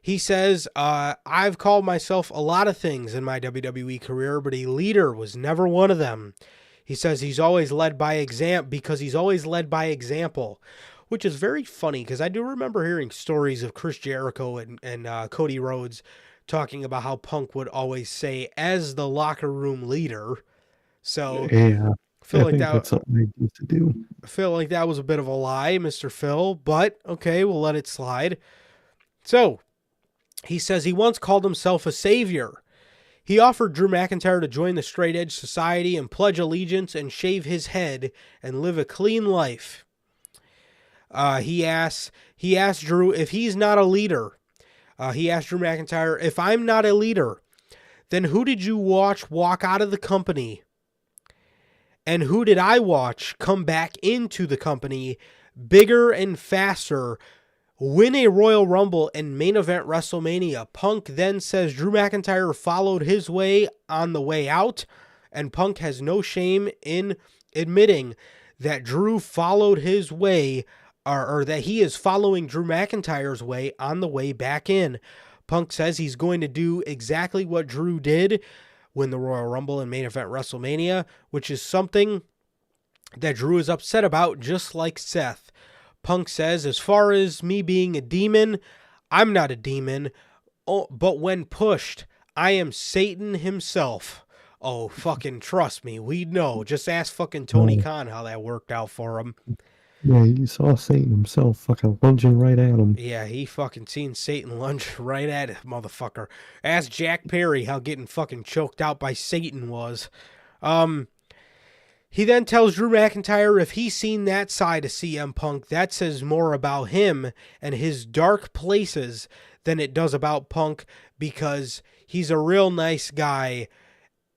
He says, I've called myself a lot of things in my WWE career, but a leader was never one of them. He says he's always led by example, which is very funny because I do remember hearing stories of Chris Jericho and Cody Rhodes talking about how Punk would always say, as the locker room leader. So yeah. I think that's something they used to do. I feel like that was a bit of a lie, Mr. Phil, but okay, we'll let it slide. So, he says he once called himself a savior. He offered Drew McIntyre to join the Straight Edge Society and pledge allegiance and shave his head and live a clean life. He asked Drew if he's not a leader. He asked Drew McIntyre, if I'm not a leader, then who did you watch walk out of the company? And who did I watch come back into the company bigger and faster, win a Royal Rumble and main event WrestleMania? Punk then says Drew McIntyre followed his way on the way out, and Punk has no shame in admitting that Drew followed his way, or that he is following Drew McIntyre's way on the way back in. Punk says he's going to do exactly what Drew did, win the Royal Rumble and main event WrestleMania, which is something that Drew is upset about, just like Seth. Punk says, as far as me being a demon, I'm not a demon, but when pushed, I am Satan himself. Oh, fucking trust me, we know. Just ask fucking Tony Khan how that worked out for him. Yeah, you saw Satan himself fucking lunging right at him. Yeah, he fucking seen Satan lunge right at it, motherfucker. Ask Jack Perry how getting fucking choked out by Satan was. He then tells Drew McIntyre if he's seen that side of CM Punk, that says more about him and his dark places than it does about Punk, because he's a real nice guy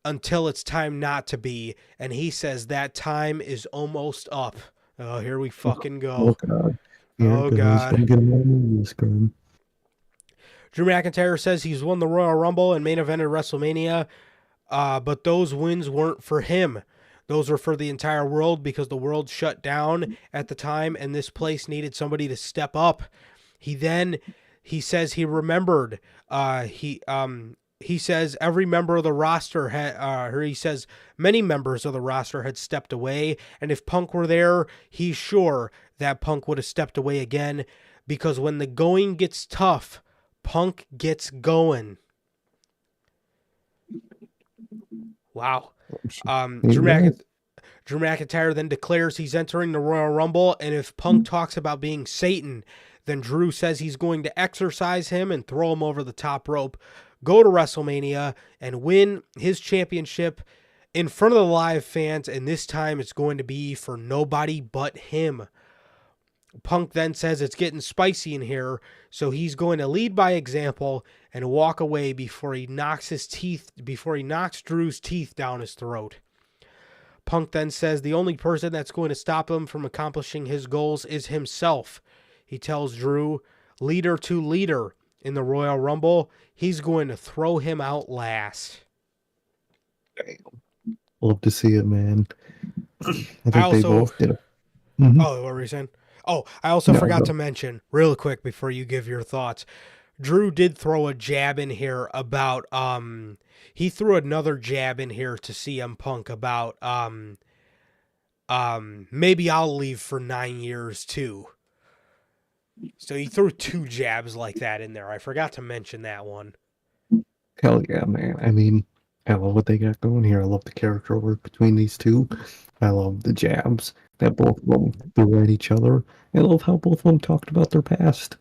until it's time not to be. And he says that time is almost up. Oh, here we fucking go. Oh, God. Yeah, oh, God. Drew McIntyre says he's won the Royal Rumble and main evented WrestleMania, but those wins weren't for him. Those were for the entire world because the world shut down at the time and this place needed somebody to step up. He says he remembered. He says every member of the roster he says many members of the roster had stepped away, and if Punk were there, he's sure that Punk would have stepped away again, because when the going gets tough, Punk gets going. Wow. Drew McIntyre then declares he's entering the Royal Rumble, and if Punk talks about being Satan, then Drew says he's going to exorcise him and throw him over the top rope, go to WrestleMania, and win his championship in front of the live fans, and this time it's going to be for nobody but him. Punk then says it's getting spicy in here, so he's going to lead by example and walk away before he knocks Drew's teeth down his throat. Punk then says the only person that's going to stop him from accomplishing his goals is himself. He tells Drew, leader to leader in the Royal Rumble, he's going to throw him out last. Damn. Love to see it, man. I think they both did. Mm-hmm. Oh, what were you saying? Oh, I also forgot to mention, real quick before you give your thoughts, Drew did throw a jab in here about, he threw another jab in here to CM Punk about, maybe I'll leave for 9 years too. So he threw 2 jabs like that in there. I forgot to mention that one. Hell yeah, man. I mean, I love what they got going here. I love the character work between these two. I love the jabs that both of them threw at each other. I love how both of them talked about their past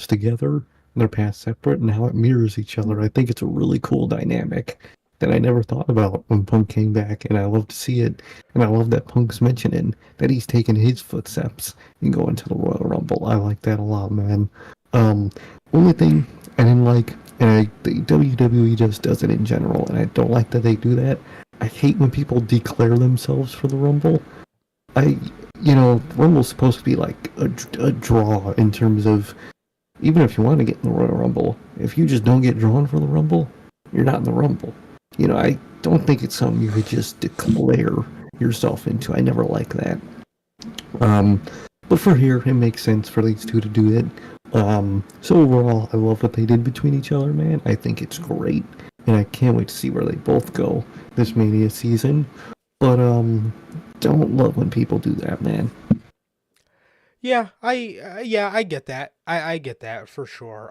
together, their past separate, and how it mirrors each other. I think it's a really cool dynamic that I never thought about when Punk came back, and I love to see it. And I love that Punk's mentioning that he's taking his footsteps and going to the Royal Rumble. I like that a lot, man. Only thing I didn't like, and the WWE just does it in general, and I don't like that they do that. I hate when people declare themselves for the Rumble. Rumble's supposed to be like a draw in terms of, even if you want to get in the Royal Rumble, if you just don't get drawn for the Rumble, you're not in the Rumble. I don't think it's something you could just declare yourself into. I never like that. But for here, it makes sense for these two to do it. So overall, I love what they did between each other, man. I think it's great, and I can't wait to see where they both go this Mania season. But don't love when people do that, man. Yeah, I get that. I get that for sure.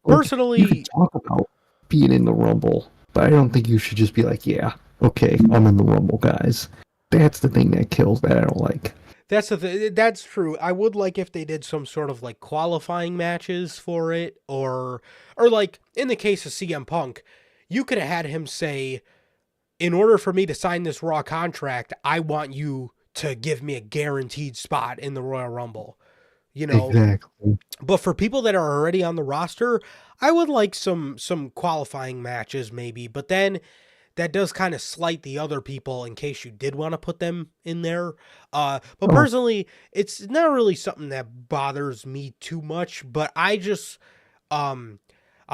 Personally, you can talk about being in the Rumble, but I don't think you should just be like, yeah, okay, I'm in the Rumble, guys. That's the thing that kills that I don't like. That's true. I would like if they did some sort of like qualifying matches for it, or like in the case of CM Punk, you could have had him say, in order for me to sign this Raw contract, I want you to give me a guaranteed spot in the Royal Rumble. Exactly. But for people that are already on the roster, I would like some qualifying matches maybe, but then that does kind of slight the other people in case you did want to put them in there. But personally, it's not really something that bothers me too much, but I just, I'll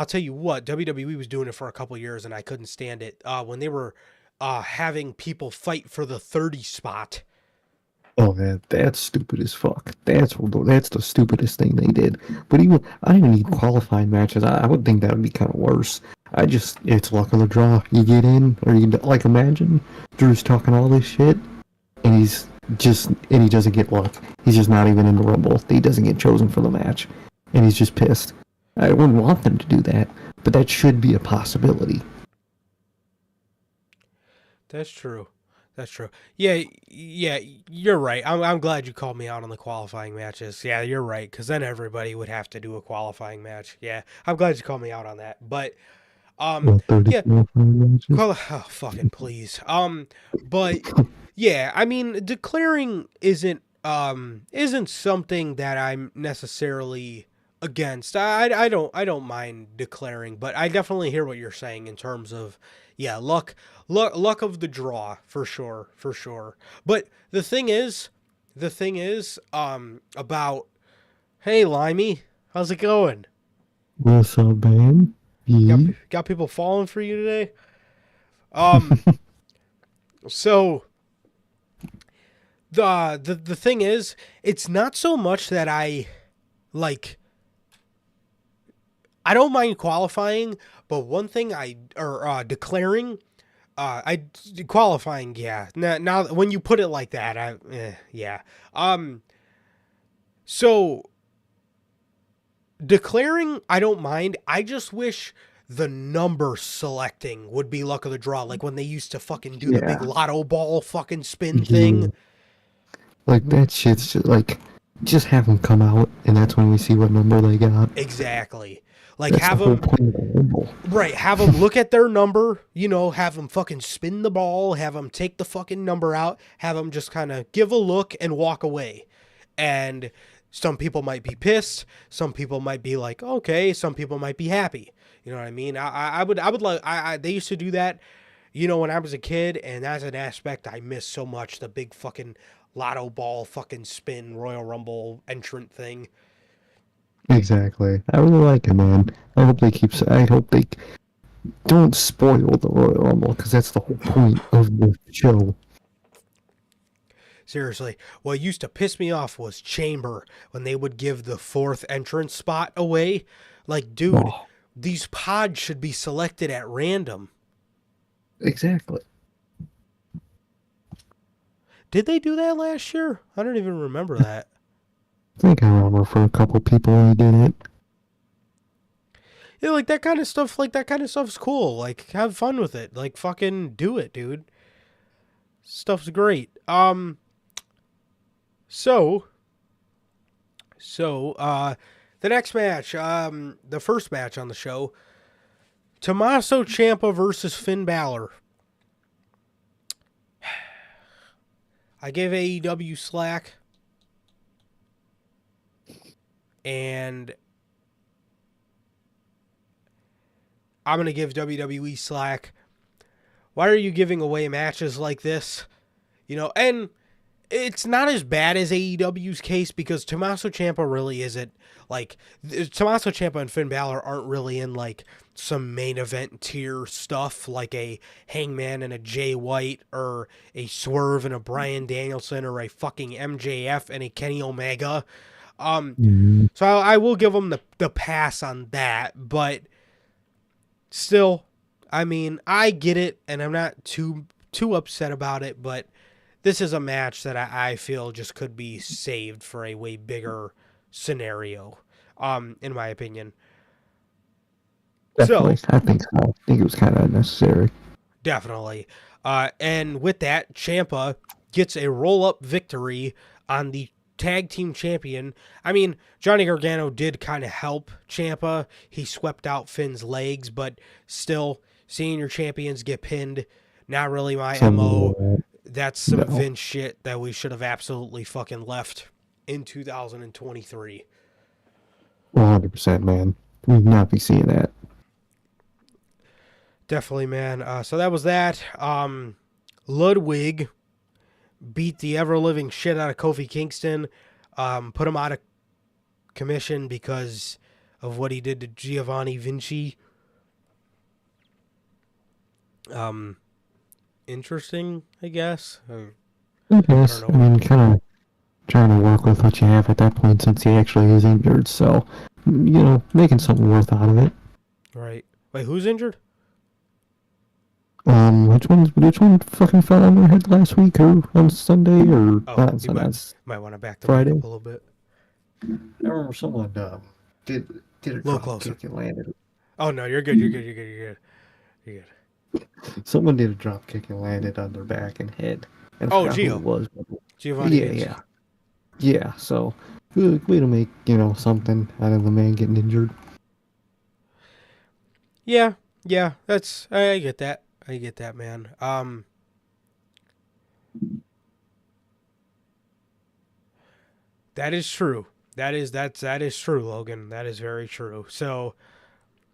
tell you what, WWE was doing it for a couple years and I couldn't stand it. When they were having people fight for the 30 spot. Oh man, that's stupid as fuck. That's the stupidest thing they did. But I don't even need qualifying matches. I would think that would be kind of worse. It's luck of the draw. You get in, or imagine Drew's talking all this shit, and he doesn't get luck. He's just not even in the Rumble. He doesn't get chosen for the match, and he's just pissed. I wouldn't want them to do that, but that should be a possibility. That's true. That's true. Yeah, you're right. I'm glad you called me out on the qualifying matches. Yeah, you're right, because then everybody would have to do a qualifying match. Yeah, I'm glad you called me out on that. But, yeah. Oh, fucking please. But, yeah, I mean, declaring isn't something that I'm necessarily against. I don't mind declaring, but I definitely hear what you're saying in terms of, yeah, luck of the draw for sure. But the thing is, about, hey Limey, how's it going? What's up, man? Got people falling for you today? So the thing is, it's not so much that I don't mind qualifying, but one thing declaring, qualifying, yeah. Now when you put it like that, yeah. So declaring, I don't mind. I just wish the number selecting would be luck of the draw, like when they used to fucking do the big lotto ball fucking spin thing. Like that shit's just have them come out, and that's when we see what number they got. Exactly. Like, That's have the whole them, point of the Rumble. right, have them look at their number, have them fucking spin the ball, have them take the fucking number out, have them just kind of give a look and walk away. And some people might be pissed. Some people might be like, okay. Some people might be happy. You know what I mean? I would like, they used to do that, when I was a kid, and that's an aspect I miss so much, the big fucking lotto ball fucking spin Royal Rumble entrant thing. Exactly. I really like it, man. I hope they don't spoil the Royal Rumble, because that's the whole point of the show. Seriously, what used to piss me off was Chamber when they would give the fourth entrance spot away. Like, dude, Oh, these pods should be selected at random. exactly. Did they do that last year? I don't even remember that. I think I remember for a couple people who did it. Yeah, like that kind of stuff's cool. Like, have fun with it. Like, fucking do it, dude. Stuff's great. So, the next match, the first match on the show, Tommaso Ciampa versus Finn Balor. I gave AEW slack, and I'm going to give WWE slack. Why are you giving away matches like this? And it's not as bad as AEW's case, because Tommaso Ciampa really isn't, like, Tommaso Ciampa and Finn Balor aren't really in, like, some main event tier stuff, like a Hangman and a Jay White, or a Swerve and a Bryan Danielson, or a fucking MJF and a Kenny Omega. So I will give them the pass on that, but still, I mean, I get it, and I'm not too upset about it, but this is a match that I feel just could be saved for a way bigger scenario, in my opinion. Definitely. So, I think so. I think it was kind of unnecessary. Definitely. And with that, Ciampa gets a roll-up victory on the tag team champion. I mean, Johnny Gargano did kind of help Ciampa. He swept out Finn's legs, but still, seeing your champions get pinned, not really my MO. That's some Vince shit that we should have absolutely fucking left in 2023. 100%, man. We would not be seeing that. Definitely, man. So that was that. Ludwig beat the ever-living shit out of Kofi Kingston, put him out of commission because of what he did to Giovanni Vinci. Interesting, I guess. I guess. I mean, kind of trying to work with what you have at that point, since he actually is injured. So, making something worth out of it. Right. Wait, who's injured? Which one fucking fell on their head last week, or on Sunday, or not on Sunday? Might want to back them Friday up a little bit. I remember someone did a drop kick and landed. Oh no, you're good. You're good. Someone did a drop kick and landed on their back and head. And Gio. It was Giovanni. Yeah. So, way to make something out of the man getting injured. Yeah. That's I get that. Man. That is true. That is true, Logan. That is very true. So,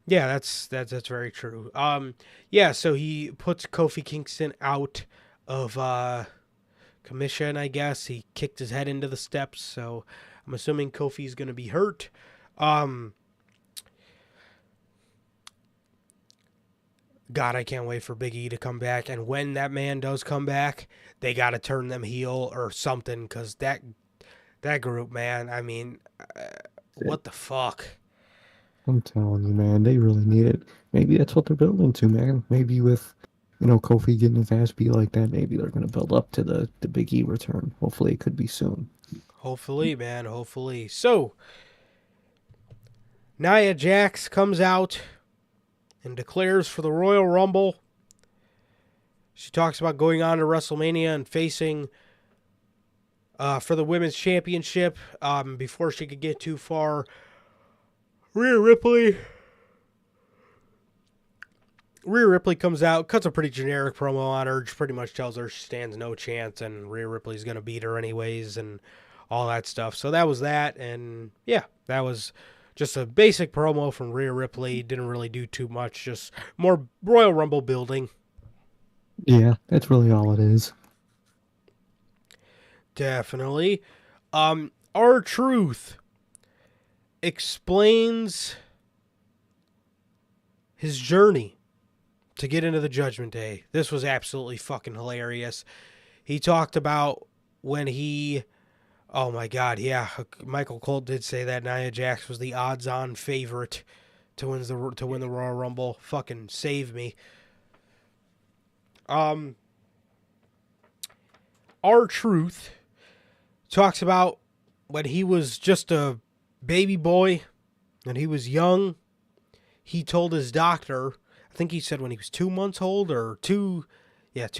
yeah, that's very true. Yeah, so he puts Kofi Kingston out of commission, I guess. He kicked his head into the steps, so I'm assuming Kofi's going to be hurt. God, I can't wait for Big E to come back. And when that man does come back, they got to turn them heel or something, because that group, man, I mean, what the fuck? I'm telling you, man, they really need it. Maybe that's what they're building to, man. Maybe with, Kofi getting his ass beat like that, maybe they're going to build up to the Big E return. Hopefully it could be soon. Hopefully, man, hopefully. So, Nia Jax comes out and declares for the Royal Rumble. She talks about going on to WrestleMania and facing for the Women's Championship. Before she could get too far, Rhea Ripley Rhea Ripley comes out, cuts a pretty generic promo on her, just pretty much tells her she stands no chance and Rhea Ripley's going to beat her anyways and all that stuff. So that was that. And yeah, that was just a basic promo from Rhea Ripley. Didn't really do too much, just more Royal Rumble building. Yeah, that's really all it is. Definitely. R-Truth explains his journey to get into the Judgment Day. This was absolutely fucking hilarious. He talked about when he... Oh my God, yeah. Michael Cole did say that Nia Jax was the odds-on favorite to win the Royal Rumble. Fucking save me. R-Truth talks about when he was just a baby boy and he was young. He told his doctor, I think he said when he was 2 months old or 2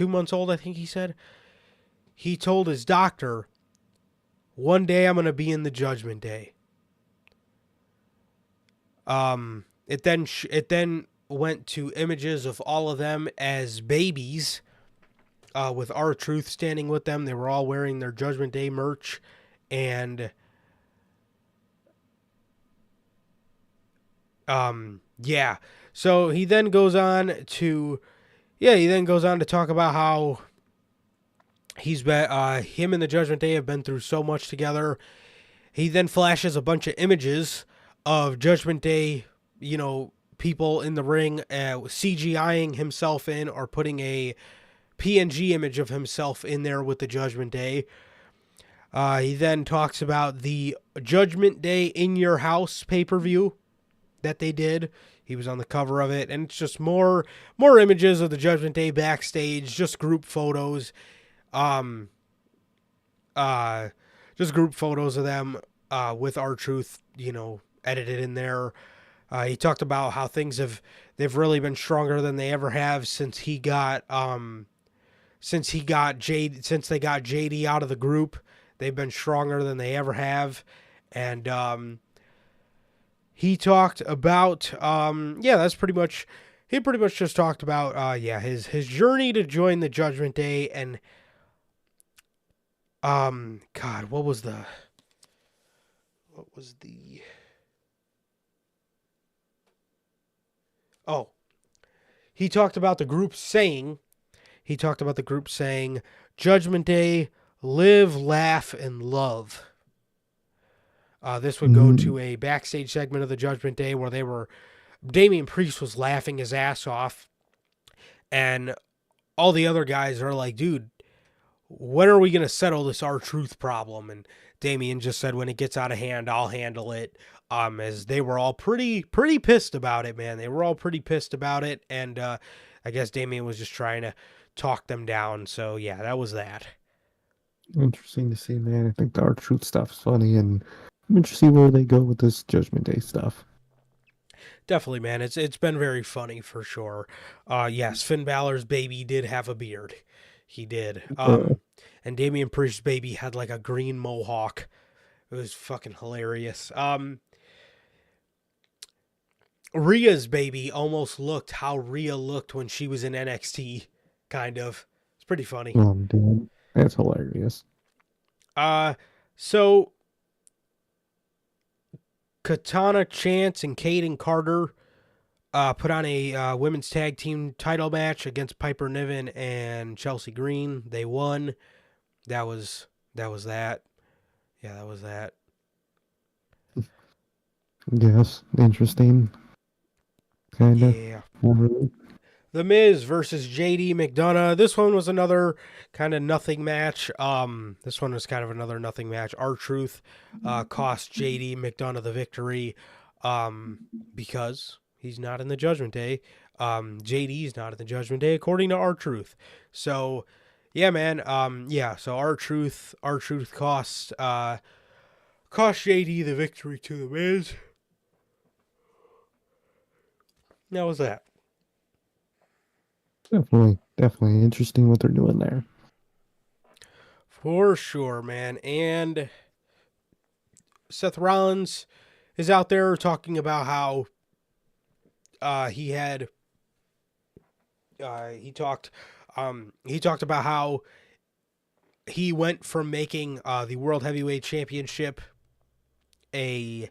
months old, I think he said. He told his doctor, one day I'm going to be in the Judgment Day. It then went to images of all of them as babies, with R-Truth standing with them. They were all wearing their Judgment Day merch, and yeah. So he then goes on to talk about how he's been, him and the Judgment Day have been through so much together. He then flashes a bunch of images of Judgment Day, people in the ring, CGIing himself in or putting a PNG image of himself in there with the Judgment Day. He then talks about the Judgment Day in Your House pay-per-view that they did. He was on the cover of it, and it's just more images of the Judgment Day backstage, just group photos. Just group photos of them with R-Truth, edited in there. He talked about how they've really been stronger than they ever have since they got JD out of the group. They've been stronger than they ever have. And he talked about he pretty much just talked about his journey to join the Judgment Day. And God, what was the he talked about the group saying Judgment Day, live, laugh, and love. This would go to a backstage segment of the Judgment Day where Damian Priest was laughing his ass off, and all the other guys are like, dude, when are we going to settle this R-Truth problem? And Damian just said, when it gets out of hand, I'll handle it. As they were all pretty pissed about it, man. They were all pretty pissed about it, and I guess Damian was just trying to talk them down. So yeah, that was that. Interesting to see, man. I think the R-Truth stuff's funny, and I'm interested to see where they go with this Judgment Day stuff. Definitely, man. It's been very funny for sure. Yes, Finn Balor's baby did have a beard. He did. And Damian Priest's baby had like a green mohawk. It was fucking hilarious. Rhea's baby almost looked how Rhea looked when she was in NXT, kind of. It's pretty funny. Dude, that's hilarious. So Katana Chance and Kaden Carter put on a women's tag team title match against Piper Niven and Chelsea Green. They won. That was that. Yeah, that was that. Yes, interesting. Kind of. Yeah. The Miz versus JD McDonough. This one was another kind of nothing match. This one was kind of another nothing match. R-Truth cost JD McDonough the victory because he's not in the Judgment Day. JD's not in the Judgment Day according to R-Truth. So yeah, man. So R-Truth cost JD the victory to the Miz. That was that. Definitely interesting what they're doing there. For sure, man. And Seth Rollins is out there talking about how he had He talked about how he went from making the World Heavyweight Championship a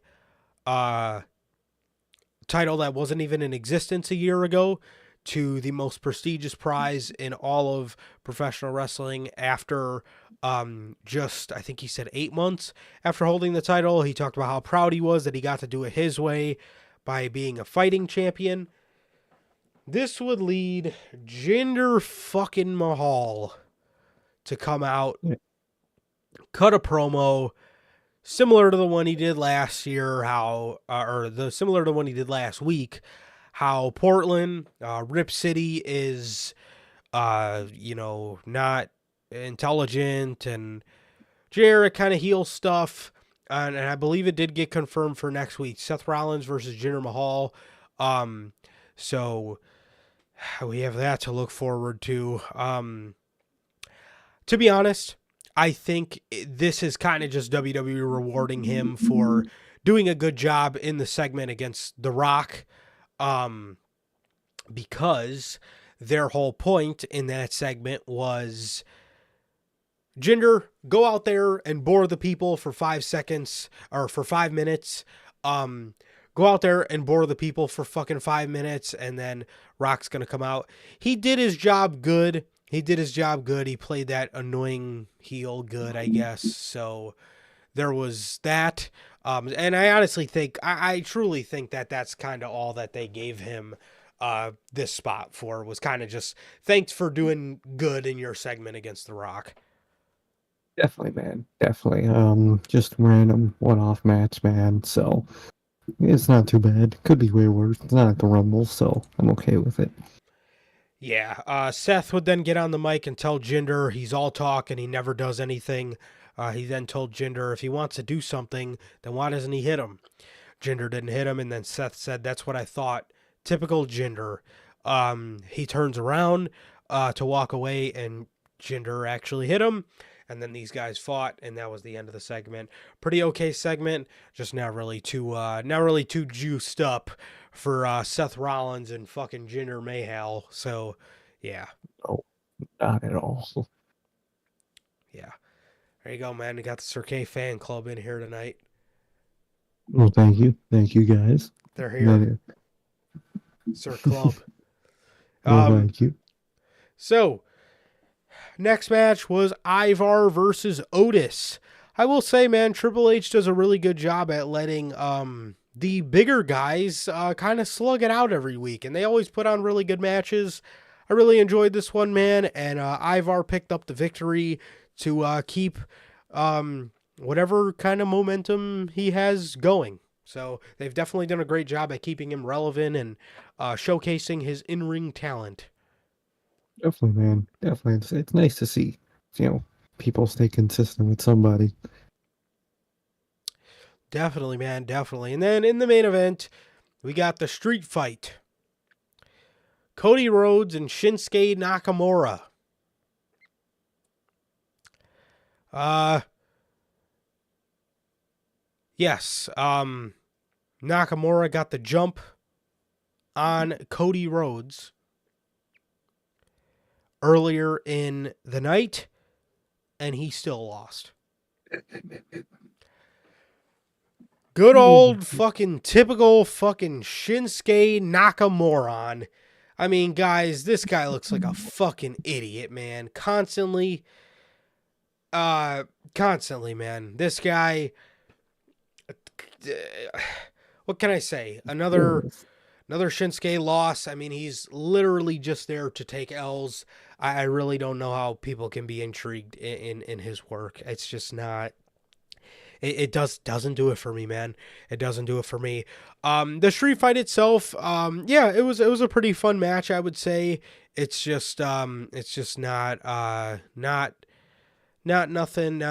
title that wasn't even in existence a year ago to the most prestigious prize in all of professional wrestling after just, I think he said 8 months after holding the title. He talked about how proud he was that he got to do it his way by being a fighting champion. This would lead Jinder fucking Mahal to come out, cut a promo similar to the one he did last year, similar to the one he did last week, how Portland, Rip City is, not intelligent, and Jarrett kind of heel stuff, and I believe it did get confirmed for next week, Seth Rollins versus Jinder Mahal. So we have that to look forward to. To be honest, I think this is kind of just WWE rewarding him for doing a good job in the segment against The Rock, because their whole point in that segment was, Jinder, go out there and bore the people for 5 seconds, or for 5 minutes. Go out there and bore the people for fucking 5 minutes, and then Rock's going to come out. He did his job good. He played that annoying heel good, I guess. So there was that. And I honestly think, I truly think that that's kind of all that they gave him this spot for, was kind of just, thanks for doing good in your segment against The Rock. Definitely, man. Definitely. Just random one-off match, man. So it's not too bad. Could be way worse. It's not like the Rumble, so I'm okay with it. Yeah, Seth would then get on the mic and tell Jinder he's all talk and he never does anything. He then told Jinder if he wants to do something, then why doesn't he hit him? Jinder didn't hit him, and then Seth said, that's what I thought. Typical Jinder. He turns around to walk away, and Jinder actually hit him, and then these guys fought, and that was the end of the segment. Pretty okay segment, just not really too juiced up for Seth Rollins and fucking Jinder Mahal. So, yeah. Oh, not at all. Yeah. There you go, man. We got the Sir K fan club in here tonight. Well, thank you. Thank you, guys. They're here. Sir Club. Well, thank you. So, next match was Ivar versus Otis. I will say, man, Triple H does a really good job at letting the bigger guys kind of slug it out every week, and they always put on really good matches. I really enjoyed this one, man, and Ivar picked up the victory to keep whatever kind of momentum he has going. So they've definitely done a great job at keeping him relevant and showcasing his in-ring talent. Definitely, man. Definitely. It's nice to see, people stay consistent with somebody. Definitely, man. Definitely. And then in the main event, we got the street fight. Cody Rhodes and Shinsuke Nakamura. Yes. Nakamura got the jump on Cody Rhodes earlier in the night, and he still lost. Good old fucking typical fucking Shinsuke Nakamura. I mean, guys, this guy looks like a fucking idiot, man. Constantly, man. This guy, what can I say? Another Shinsuke loss. I mean, he's literally just there to take L's. I really don't know how people can be intrigued in his work. It's just not. It doesn't do it for me, man. It doesn't do it for me. The street fight itself, yeah, it was a pretty fun match, I would say. It's just not nothing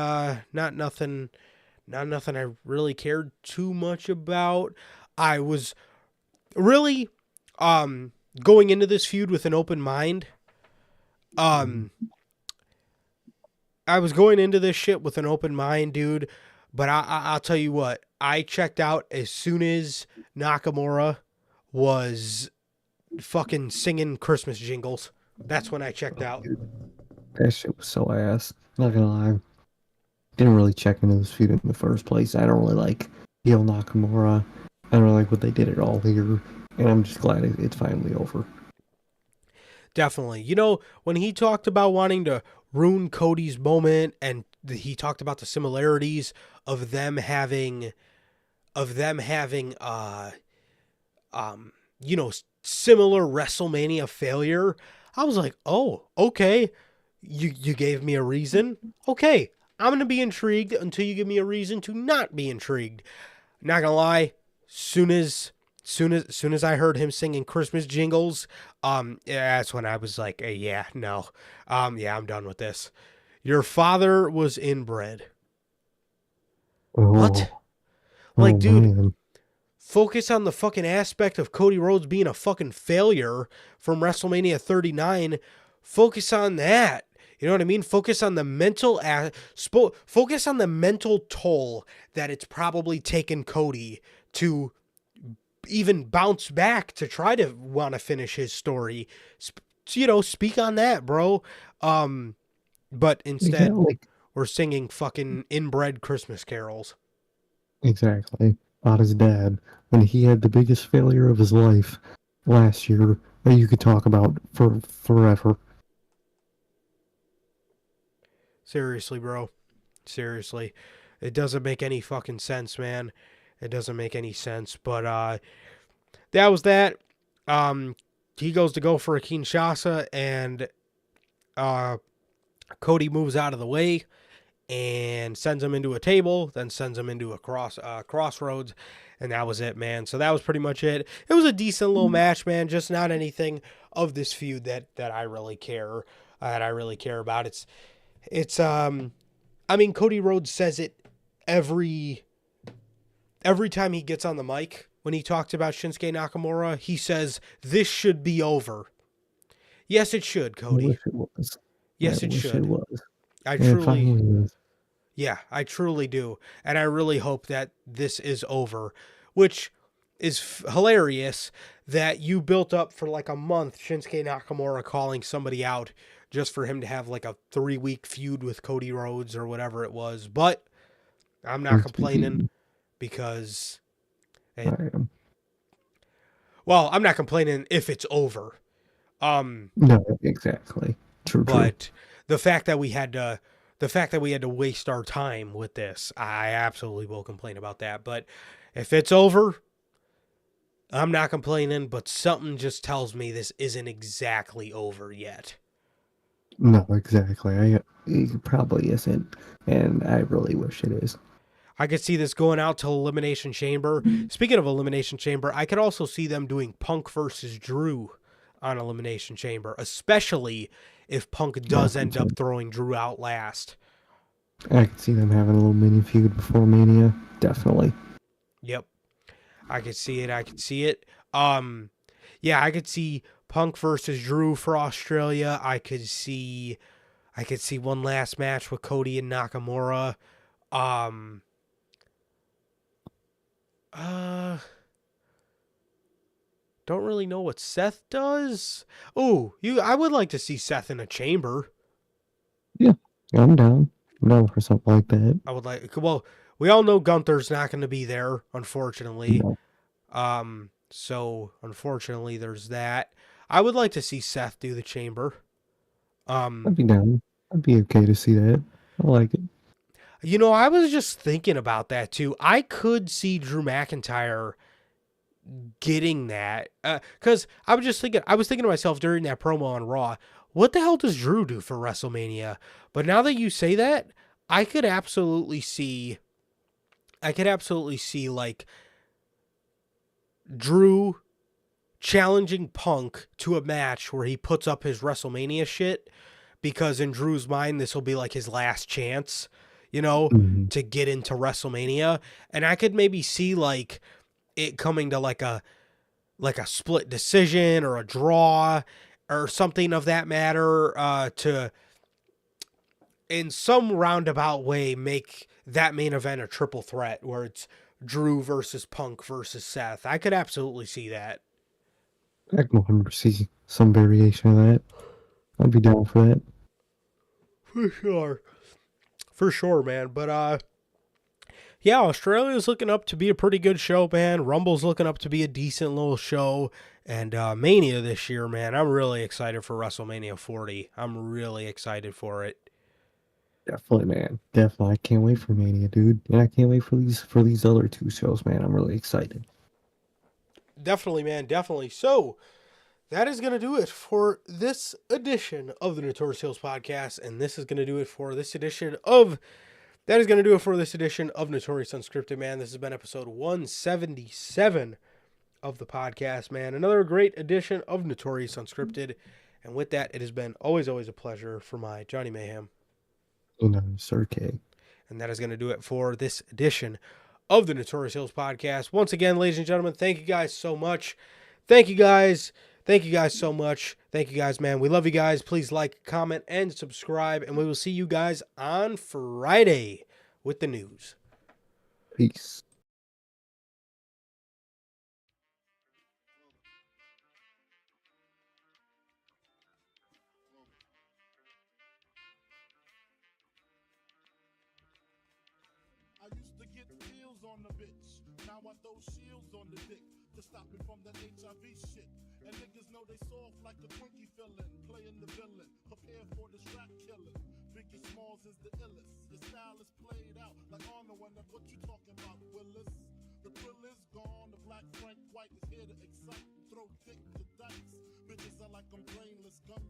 I really cared too much about. I was really going into this feud with an open mind. I was going into this shit with an open mind, dude. But I'll tell you what, I checked out as soon as Nakamura was fucking singing Christmas jingles. That's when I checked out. Dude, that shit was so ass. Not gonna lie. Didn't really check into this feud in the first place. I don't really like Heel Nakamura. I don't really like what they did at all here. And I'm just glad it's finally over. Definitely. You know, when he talked about wanting to ruin Cody's moment, and he talked about the similarities of them having you know, similar WrestleMania failure, I was like, oh, okay. You gave me a reason. Okay, I'm gonna be intrigued until you give me a reason to not be intrigued. Not gonna lie, soon as I heard him singing Christmas jingles, yeah, that's when I was like, hey, yeah, no, yeah, I'm done with this. Your father was inbred. What? Oh, Like, oh dude, man. focus on the fucking aspect of Cody Rhodes being a fucking failure from WrestleMania 39. Focus on that. You know what I mean? Focus on the focus on the mental toll that it's probably taken Cody to even bounce back to try to want to finish his story. You know, speak on that, bro. But Yeah, instead, like, we're singing fucking inbred Christmas carols. exactly. About his dad. When he had the biggest failure of his life last year that you could talk about for forever. Seriously, bro. Seriously. It doesn't make any fucking sense, man. It doesn't make any sense. But that was that. He goes to go for a Kinshasa, and Cody moves out of the way and sends him into a table, then sends him into a crossroads, and that was it, man. So that was pretty much it. It was a decent little match, man. Just not anything of this feud that I really care about. It's I mean, Cody Rhodes says it every time he gets on the mic. When he talks about Shinsuke Nakamura, he says, "This should be over." Yes, it should, I Cody. wish it was. I Yes, it wish it should. was. I And it truly, finally is. yeah, I truly do. And I really hope that this is over, which is hilarious that you built up for like a month Shinsuke Nakamura calling somebody out just for him to have like a 3-week feud with Cody Rhodes or whatever it was. But I'm not complaining because I am. well, I'm not complaining if it's over. No, exactly. True, true. But the fact that we had to waste our time with this, I absolutely will complain about that. But if it's over, I'm not complaining, but something just tells me this isn't exactly over yet. No, exactly. It probably isn't, and I really wish it is. I could see this going out to Elimination Chamber. Speaking of Elimination Chamber, I could also see them doing Punk versus Drew on Elimination Chamber, especially if Punk does end up throwing Drew out last. I could see them having a little mini feud before Mania. Definitely. Yep. I could see it. Yeah, I could see Punk versus Drew for Australia. I could see one last match with Cody and Nakamura. Don't really know what Seth does. Oh, I would like to see Seth in a chamber. Yeah, I'm down. I'm down for something like that. I would like. Well, we all know Gunther's not going to be there, unfortunately. No. So unfortunately, there's that. I would like to see Seth do the chamber. I'd be down. I'd be okay to see that. I like it. You know, I was just thinking about that too. I could see Drew McIntyre getting that because I was thinking to myself during that promo on Raw, what the hell does Drew do for WrestleMania? But now that you say that, I could absolutely see like Drew challenging Punk to a match where he puts up his WrestleMania shit, because in Drew's mind this will be like his last chance, you know, to get into WrestleMania. And I could maybe see like it coming to like a split decision or a draw or something of that matter, to in some roundabout way make that main event a triple threat where it's Drew versus Punk versus Seth. I could absolutely see that. I can 100 see some variation of that. I'd be down for that. For sure, man. But yeah, Australia's looking up to be a pretty good show, man. Rumble's looking up to be a decent little show. And Mania this year, man, I'm really excited for WrestleMania 40. I'm really excited for it. Definitely, man. Definitely. I can't wait for Mania, dude. And I can't wait for these other two shows, man. I'm really excited. Definitely, man, definitely. So, that is going to do it for this edition of the Notorious Heels podcast. And this is going to do it for this edition of... That is going to do it for this edition of Notorious Unscripted, man. This has been episode 177 of the podcast, man. Another great edition of Notorious Unscripted. And with that, it has been always a pleasure for my Johnny Mayhem. And Sir K. And that is going to do it for this edition of the Notorious Heels podcast. Once again, ladies and gentlemen, thank you guys so much. Thank you guys. Thank you guys so much. Thank you guys, man. We love you guys. Please like, comment, and subscribe. And we will see you guys on Friday with the news. Peace. I used to get pills on the bitch. Now I throw shields on the dick to stop it from that HIV shit. And niggas know they soft like a Twinkie fillin', playing the villain, prepare for the strap killing. Biggie Smalls is the illest. Your style is played out like Arnold, and that's what you talking about, Willis. The thrill is gone. The black Frank White is here to excite. Throw dick to dice. Bitches are like I'm brainless guns.